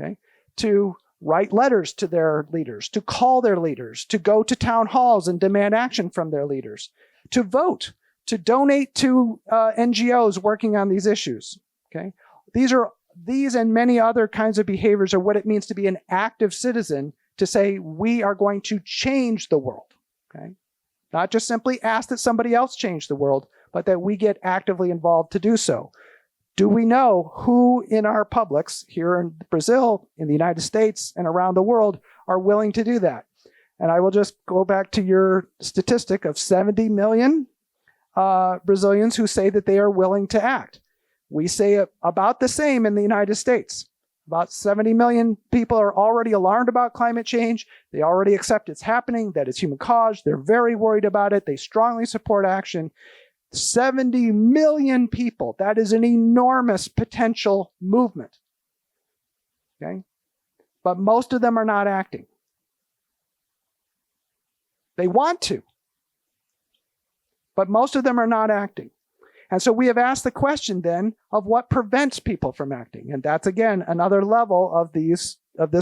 Okay, to write letters to their leaders, to call their leaders, to go to town halls and demand action from their leaders, to vote, to donate to NGOs working on these issues. Okay, these and many other kinds of behaviors are what it means to be an active citizen, to say we are going to change the world. Okay, not just simply ask that somebody else change the world, but that we get actively involved to do so. Do we know who in our publics here in Brazil, in the United States, and around the world are willing to do that? And I will just go back to your statistic of 70 million Brazilians who say that they are willing to act. We say about the same in the United States. About 70 million people are already alarmed about climate change. They already accept it's happening, that it's human caused. They're very worried about it. They strongly support action. 70 million people. That is an enormous potential movement. Okay? But most of them are not acting. They want to. But most of them are not acting. And so we have asked the question then of what prevents people from acting. And that's, again, another level of this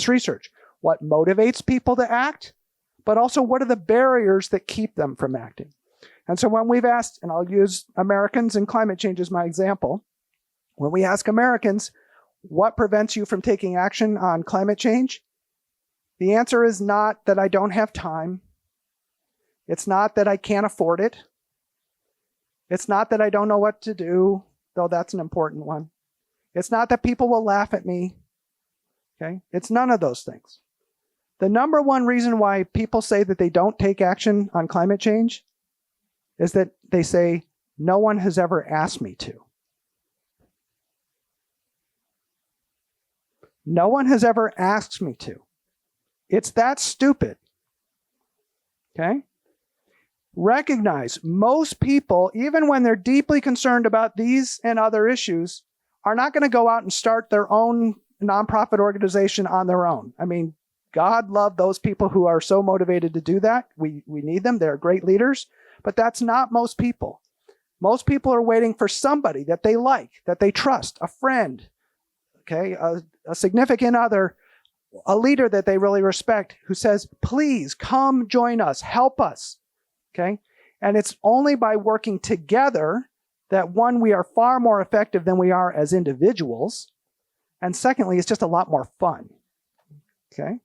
research. What motivates people to act, but also what are the barriers that keep them from acting? And so when we've asked, and I'll use Americans and climate change as my example, when we ask Americans, what prevents you from taking action on climate change? The answer is not that I don't have time. It's not that I can't afford it. It's not that I don't know what to do, though that's an important one. It's not that people will laugh at me. Okay? It's none of those things. The number one reason why people say that they don't take action on climate change is that they say, no one has ever asked me to. No one has ever asked me to. It's that stupid. Okay? Recognize most people, even when they're deeply concerned about these and other issues, are not going to go out and start their own nonprofit organization on their own. I mean, God love those people who are so motivated to do that. We need them. They're great leaders. But that's not most people. Most people are waiting for somebody that they like, that they trust, a friend, okay, a significant other, a leader that they really respect, who says, please come join us, help us, okay? And it's only by working together that, one, we are far more effective than we are as individuals, and secondly, it's just a lot more fun, okay?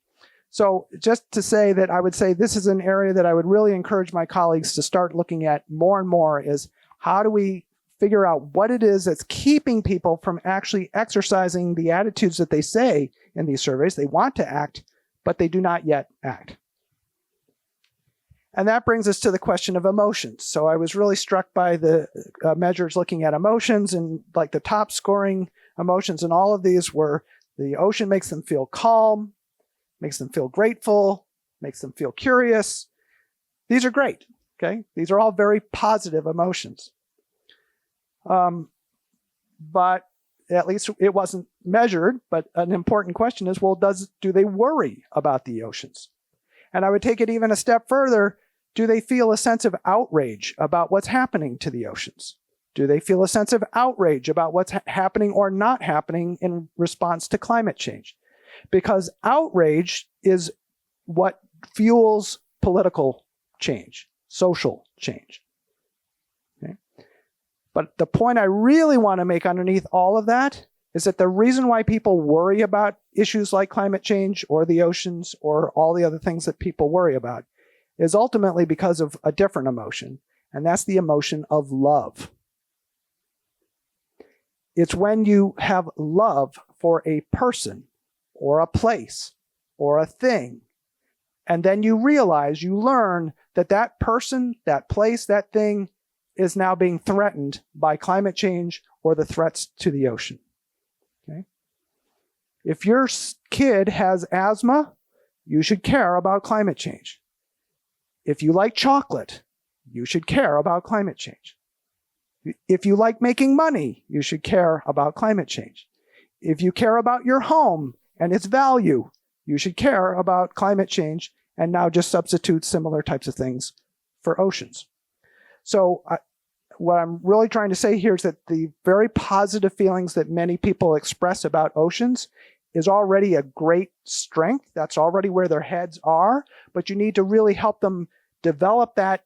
So just to say that I would say this is an area that I would really encourage my colleagues to start looking at more and more is, how do we figure out what it is that's keeping people from actually exercising the attitudes that they say in these surveys? They want to act, but they do not yet act. And that brings us to the question of emotions. So I was really struck by the measures looking at emotions, and like the top scoring emotions in all of these were the ocean makes them feel calm, makes them feel grateful, makes them feel curious. These are great. Okay, these are all very positive emotions. But at least it wasn't measured. But an important question is, well, do they worry about the oceans? And I would take it even a step further. Do they feel a sense of outrage about what's happening to the oceans? Do they feel a sense of outrage about what's happening or not happening in response to climate change? Because outrage is what fuels political change, social change. Okay? But the point I really want to make underneath all of that is that the reason why people worry about issues like climate change or the oceans or all the other things that people worry about is ultimately because of a different emotion, and that's the emotion of love. It's when you have love for a person or a place or a thing, and then you realize, you learn that that person, that place, that thing is now being threatened by climate change or the threats to the ocean. Okay? If your kid has asthma, you should care about climate change. If you like chocolate, you should care about climate change. If you like making money, you should care about climate change. If you care about your home and its value, you should care about climate change, and now just substitute similar types of things for oceans. So what I'm really trying to say here is that the very positive feelings that many people express about oceans is already a great strength. That's already where their heads are, but you need to really help them develop that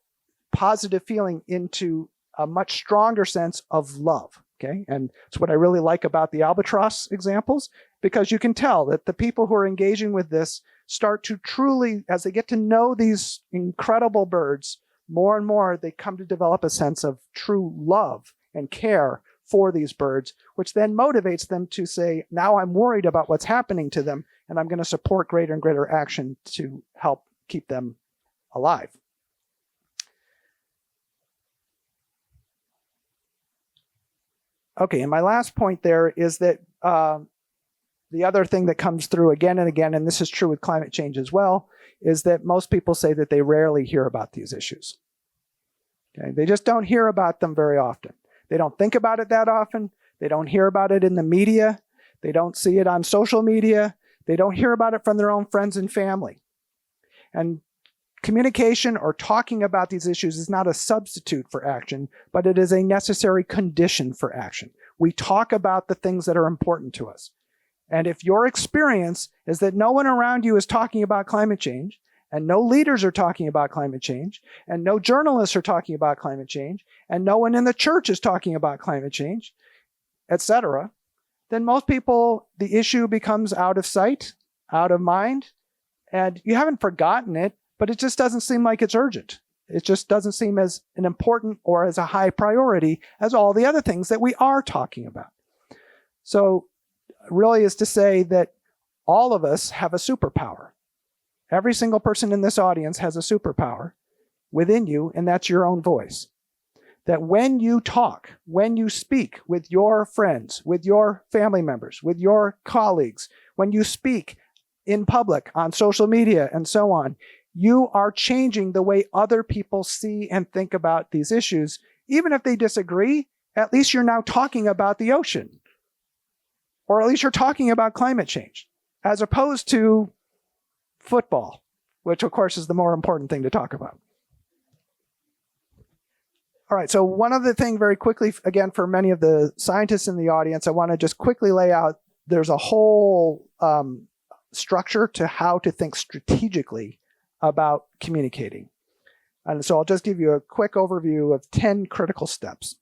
positive feeling into a much stronger sense of love. Okay, and it's what I really like about the albatross examples, because you can tell that the people who are engaging with this start to truly, as they get to know these incredible birds more and more, they come to develop a sense of true love and care for these birds, which then motivates them to say, now I'm worried about what's happening to them, and I'm going to support greater and greater action to help keep them alive. Okay, and my last point there is that the other thing that comes through again and again, and this is true with climate change as well, is that most people say that they rarely hear about these issues. Okay, they just don't hear about them very often. They don't think about it that often. They don't hear about it in the media. They don't see it on social media. They don't hear about it from their own friends and family. And communication or talking about these issues is not a substitute for action, but it is a necessary condition for action. We talk about the things that are important to us. And if your experience is that no one around you is talking about climate change, and no leaders are talking about climate change, and no journalists are talking about climate change, and no one in the church is talking about climate change, etc., then most people, the issue becomes out of sight, out of mind, and you haven't forgotten it, but it just doesn't seem like it's urgent. It just doesn't seem as an important or as a high priority as all the other things that we are talking about. So really is to say that all of us have a superpower. Every single person in this audience has a superpower within you, and that's your own voice. That when you talk, when you speak with your friends, with your family members, with your colleagues, when you speak in public, on social media, and so on, you are changing the way other people see and think about these issues. Even if they disagree, at least you're now talking about the ocean. Or at least you're talking about climate change, as opposed to football, which of course is the more important thing to talk about. All right, so one other thing very quickly, again, for many of the scientists in the audience, I want to just quickly lay out, there's a whole structure to how to think strategically about communicating. And so I'll just give you a quick overview of 10 critical steps.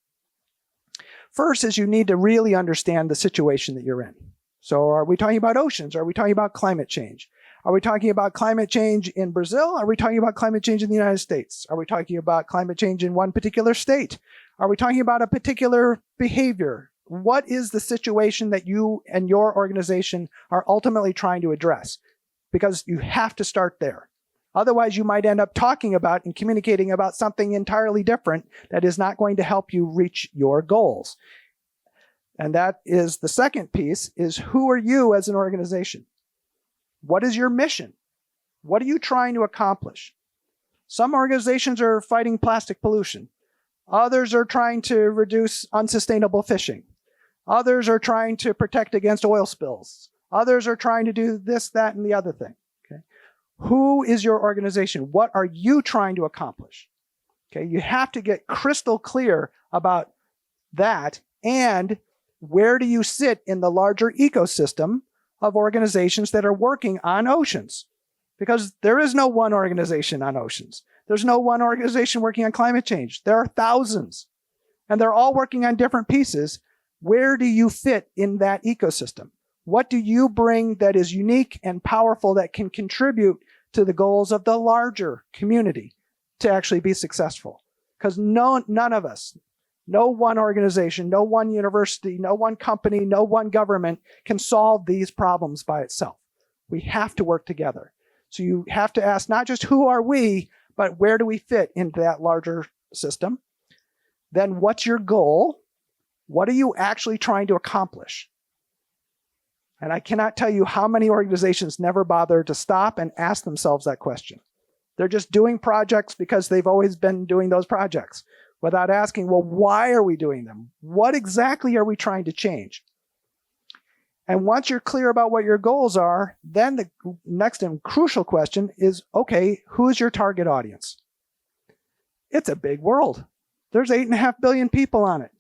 First is you need to really understand the situation that you're in. So are we talking about oceans? Are we talking about climate change? Are we talking about climate change in Brazil? Are we talking about climate change in the United States? Are we talking about climate change in one particular state? Are we talking about a particular behavior? What is the situation that you and your organization are ultimately trying to address? Because you have to start there. Otherwise, you might end up talking about and communicating about something entirely different that is not going to help you reach your goals. And that is the second piece, is who are you as an organization? What is your mission? What are you trying to accomplish? Some organizations are fighting plastic pollution. Others are trying to reduce unsustainable fishing. Others are trying to protect against oil spills. Others are trying to do this, that, and the other thing. Okay? Who is your organization? What are you trying to accomplish? Okay, you have to get crystal clear about that, and where do you sit in the larger ecosystem of organizations that are working on oceans? Because there is no one organization on oceans. There's no one organization working on climate change. There are thousands, and they're all working on different pieces. Where do you fit in that ecosystem? What do you bring that is unique and powerful that can contribute to the goals of the larger community to actually be successful? Because none of us, no one organization, no one university, no one company, no one government can solve these problems by itself. We have to work together. So you have to ask not just who are we, but where do we fit into that larger system? Then what's your goal? What are you actually trying to accomplish? And I cannot tell you how many organizations never bother to stop and ask themselves that question. They're just doing projects because they've always been doing those projects without asking, well, why are we doing them? What exactly are we trying to change? And once you're clear about what your goals are, then the next and crucial question is, okay, who's your target audience? It's a big world. There's 8.5 billion people on it.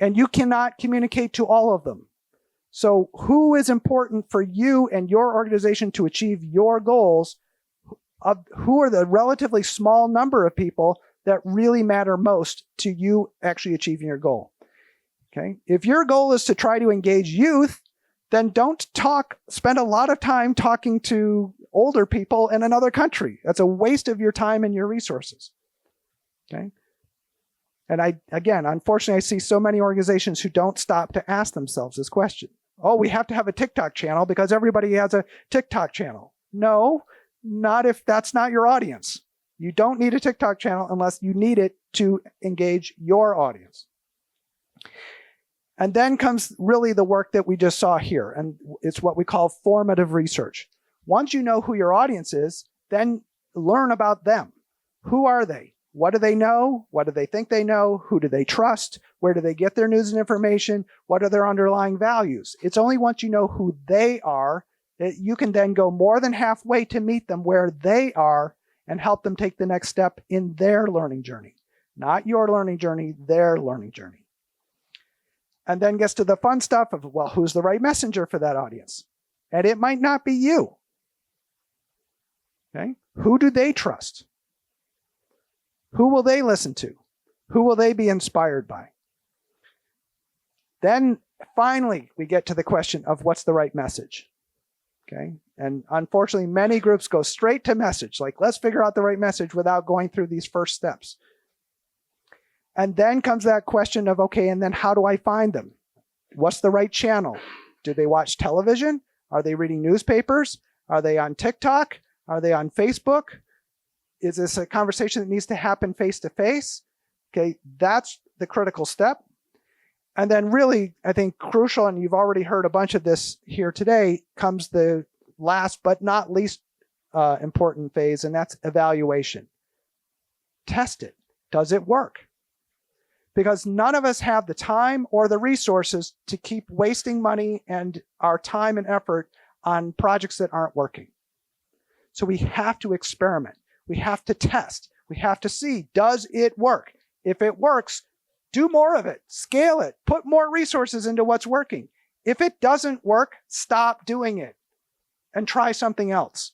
And you cannot communicate to all of them. So who is important for you and your organization to achieve your goals? Who are the relatively small number of people that really matter most to you actually achieving your goal? Okay. If your goal is to try to engage youth, then don't spend a lot of time talking to older people in another country. That's a waste of your time and your resources. Okay. And unfortunately, I see so many organizations who don't stop to ask themselves this question. Oh, we have to have a TikTok channel because everybody has a TikTok channel. No, not if that's not your audience. You don't need a TikTok channel unless you need it to engage your audience. And then comes really the work that we just saw here, and it's what we call formative research. Once you know who your audience is, then learn about them. Who are they? What do they know? What do they think they know? Who do they trust? Where do they get their news and information? What are their underlying values? It's only once you know who they are that you can then go more than halfway to meet them where they are and help them take the next step in their learning journey. Not your learning journey, their learning journey. And then gets to the fun stuff of, well, who's the right messenger for that audience? And it might not be you. Okay? Who do they trust? Who will they listen to? Who will they be inspired by? Then finally, we get to the question of what's the right message. Okay? And unfortunately, many groups go straight to message, like let's figure out the right message without going through these first steps. And then comes that question of, okay, and then how do I find them? What's the right channel? Do they watch television? Are they reading newspapers? Are they on TikTok? Are they on Facebook? Is this a conversation that needs to happen face to face? Okay, that's the critical step. And then really, I think crucial, and you've already heard a bunch of this here today, comes the last but not least important phase, and that's evaluation. Test it. Does it work? Because none of us have the time or the resources to keep wasting money and our time and effort on projects that aren't working. So we have to experiment. We have to test. We have to see, does it work? If it works, do more of it, scale it, put more resources into what's working. If it doesn't work, stop doing it and try something else.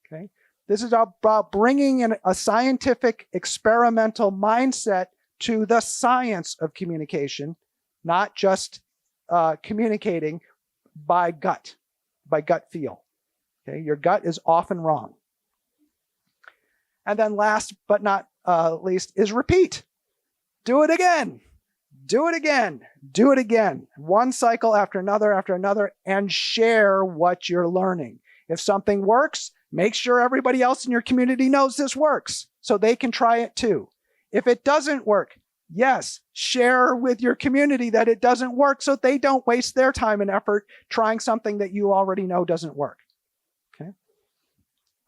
Okay? This is about bringing in a scientific experimental mindset to the science of communication, not just communicating by gut feel. Okay? Your gut is often wrong. And then last but not least is repeat. Do it again. Do it again. Do it again. One cycle after another, and share what you're learning. If something works, make sure everybody else in your community knows this works so they can try it too. If it doesn't work, yes, share with your community that it doesn't work so they don't waste their time and effort trying something that you already know doesn't work. Okay?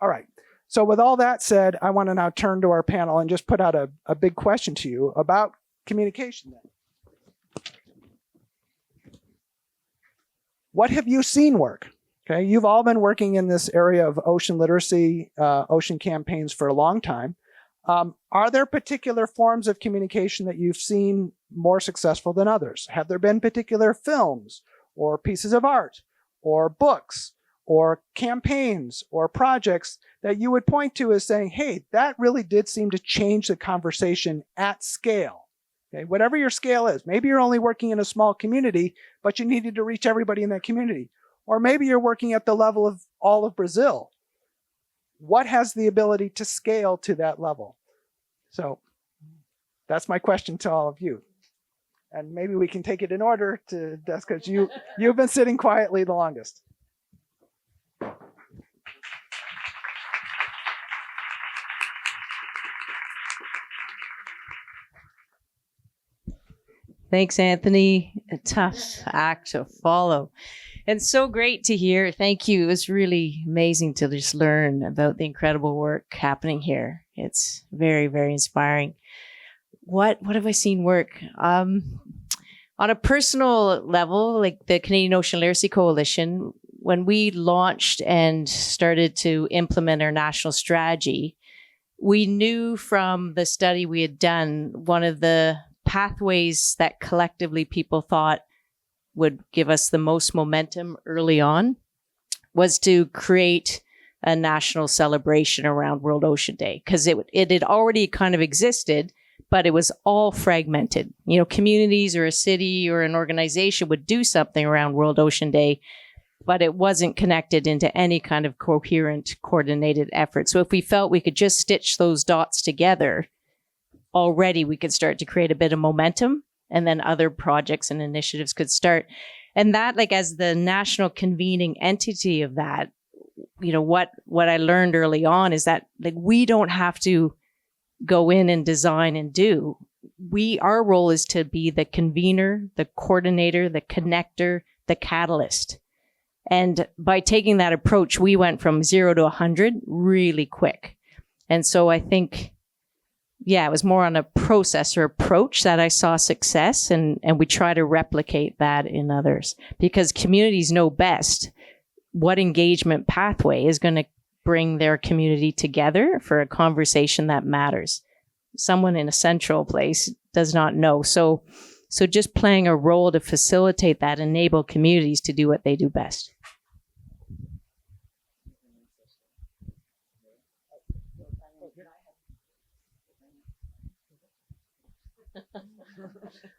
All right. So with all that said, I want to now turn to our panel and just put out a big question to you about communication then. What have you seen work? Okay, you've all been working in this area of ocean literacy, ocean campaigns for a long time. Are there particular forms of communication that you've seen more successful than others? Have there been particular films or pieces of art or books or campaigns or projects that you would point to as saying, hey, that really did seem to change the conversation at scale? Okay, whatever your scale is. Maybe you're only working in a small community, but you needed to reach everybody in that community. Or maybe you're working at the level of all of Brazil. What has the ability to scale to that level? So that's my question to all of you. And maybe we can take it in order to Des, because you've been sitting quietly the longest. Thanks, Anthony. A tough act to follow. And so great to hear. Thank you. It was really amazing to just learn about the incredible work happening here. It's very, very inspiring. What have I seen work? On a personal level, like the Canadian Ocean Literacy Coalition, when we launched and started to implement our national strategy, we knew from the study we had done, one of the pathways that collectively people thought would give us the most momentum early on was to create a national celebration around World Ocean Day, because it had already kind of existed, but it was all fragmented. You know, communities or a city or an organization would do something around World Ocean Day, but it wasn't connected into any kind of coherent, coordinated effort. So if we felt we could just stitch those dots together, already we could start to create a bit of momentum, and then other projects and initiatives could start. And that, like, as the national convening entity of that, you know, what I learned early on is that, like, we don't have to go in and design and do. Our role is to be the convener, the coordinator, the connector, the catalyst. And by taking that approach, we went from 0 to 100 really quick. And so I think, yeah, it was more on a process or approach that I saw success, and we try to replicate that in others, because communities know best what engagement pathway is going to bring their community together for a conversation that matters. Someone in a central place does not know. So just playing a role to facilitate that, enable communities to do what they do best.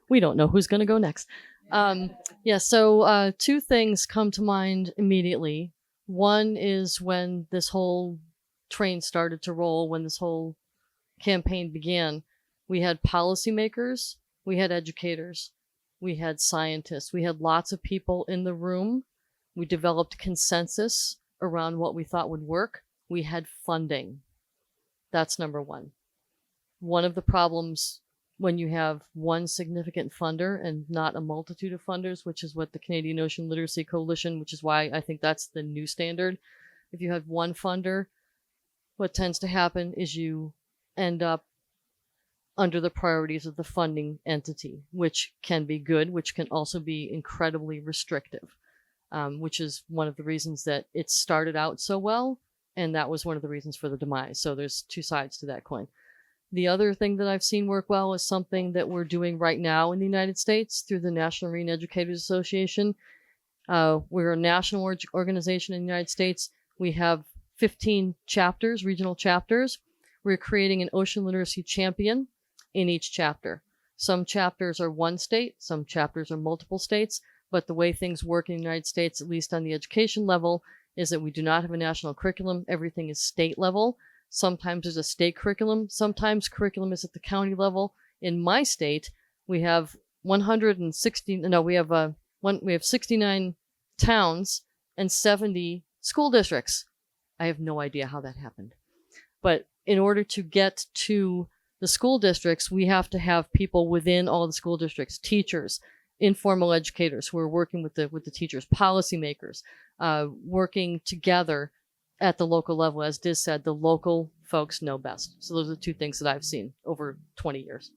We don't know who's going to go next. So two things come to mind immediately. One is when this whole train started to roll, when this whole campaign began, we had policymakers, we had educators, we had scientists, we had lots of people in the room We developed consensus around what we thought would work. We had funding. That's number one. One of the problems when you have one significant funder and not a multitude of funders, which is what the Canadian Ocean Literacy Coalition, which is why I think that's the new standard. If you have one funder, what tends to happen is you end up under the priorities of the funding entity, which can be good, which can also be incredibly restrictive, which is one of the reasons that it started out so well, and that was one of the reasons for the demise. So there's two sides to that coin. The other thing that I've seen work well is something that we're doing right now in the United States through the National Marine Educators Association. We're a national organization in the United States. We have 15 chapters, regional chapters. We're creating an ocean literacy champion in each chapter. Some chapters are one state, some chapters are multiple states, but the way things work in the United States, at least on the education level, is that we do not have a national curriculum. Everything is state level. Sometimes there's a state curriculum. Sometimes curriculum is at the county level. In my state, we have 69 towns and 70 school districts. I have no idea how that happened. But in order to get to the school districts, we have to have people within all the school districts, teachers, informal educators who are working with the teachers, policymakers, working together at the local level. As Diz said, the local folks know best. So those are the two things that I've seen over 20 years.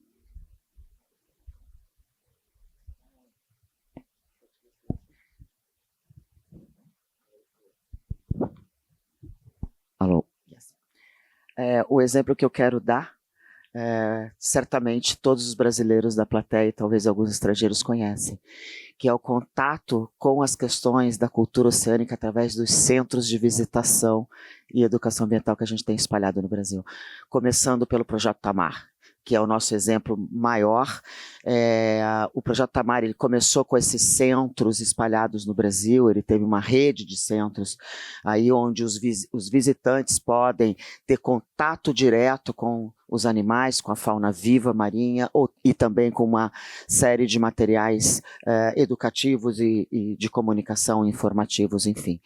Alô? Yes. O exemplo que eu quero dar, certamente todos os brasileiros da plateia e talvez alguns estrangeiros conhecem, que é o contato com as questões da cultura oceânica através dos centros de visitação e educação ambiental que a gente tem espalhado no Brasil. Começando pelo Projeto Tamar, que é o nosso exemplo maior. O Projeto Tamar, ele começou com esses centros espalhados no Brasil, ele teve uma rede de centros aí onde os visitantes podem ter contato direto com os animais, com a fauna viva marinha e também com uma série de materiais educativos e de comunicação, informativos, enfim.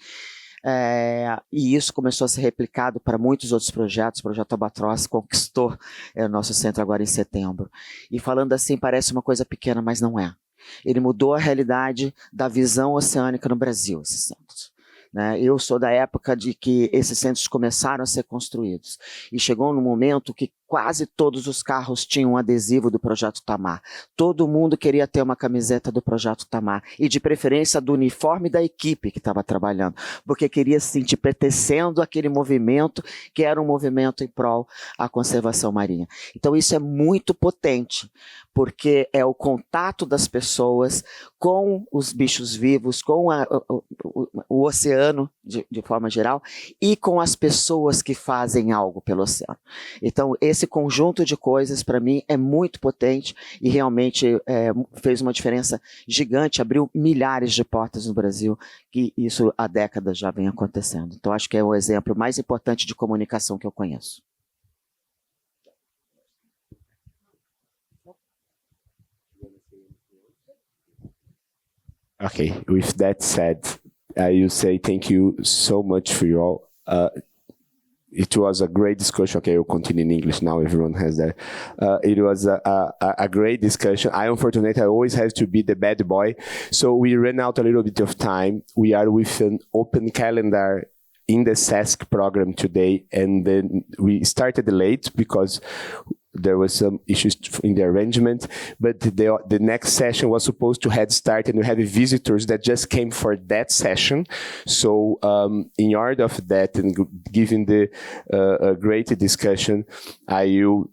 E isso começou a ser replicado para muitos outros projetos. O Projeto Albatroz conquistou o nosso centro agora em setembro. E falando assim, parece uma coisa pequena, mas não é. Ele mudou a realidade da visão oceânica no Brasil, esses centros. Eu sou da época de que esses centros começaram a ser construídos. E chegou num momento que quase todos os carros tinham um adesivo do Projeto Tamar. Todo mundo queria ter uma camiseta do Projeto Tamar. E de preferência do uniforme da equipe que estava trabalhando. Porque queria se sentir pertencendo àquele movimento que era um movimento em prol à conservação marinha. Então isso é muito potente. Porque é o contato das pessoas com os bichos vivos, com o oceano de forma geral e com as pessoas que fazem algo pelo oceano. Então esse conjunto de coisas para mim é muito potente e realmente fez uma diferença gigante, abriu milhares de portas no Brasil, que isso há décadas já vem acontecendo. Então acho que é o exemplo mais importante de comunicação que eu conheço. Okay, with that said, I will say thank you so much for you all. It was a great discussion. Okay, we'll continue in English now. Everyone has that. It was a great discussion. I always have to be the bad boy. So we ran out a little bit of time. We are with an open calendar in the SESC program today. And then we started late because there was some issues in the arrangement, but the next session was supposed to have started, and we have visitors that just came for that session. So in order of that, and given the great discussion, I will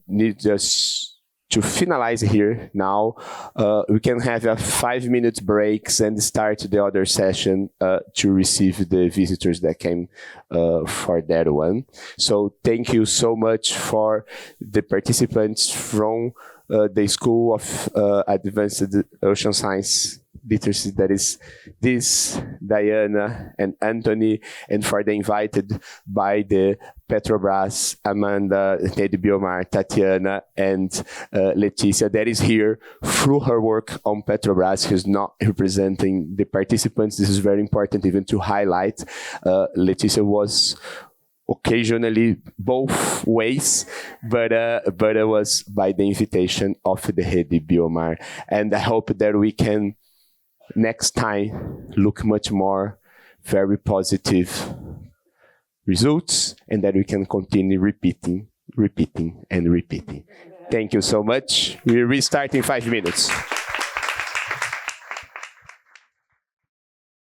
need just to finalize here now. We can have a 5-minute breaks and start the other session to receive the visitors that came for that one. So thank you so much for the participants from the School of Advanced Ocean Science literacy, that is this, Diana and Anthony, and for the invited by the Petrobras, Amanda, Teddy Biomar, Tatiana, and Leticia, that is here through her work on Petrobras, who's not representing the participants. This is very important even to highlight. Leticia was occasionally both ways, but it was by the invitation of the Rede Biomar. And I hope that we can next time look much more very positive results, and that we can continue repeating. Thank you so much. We restart in 5 minutes.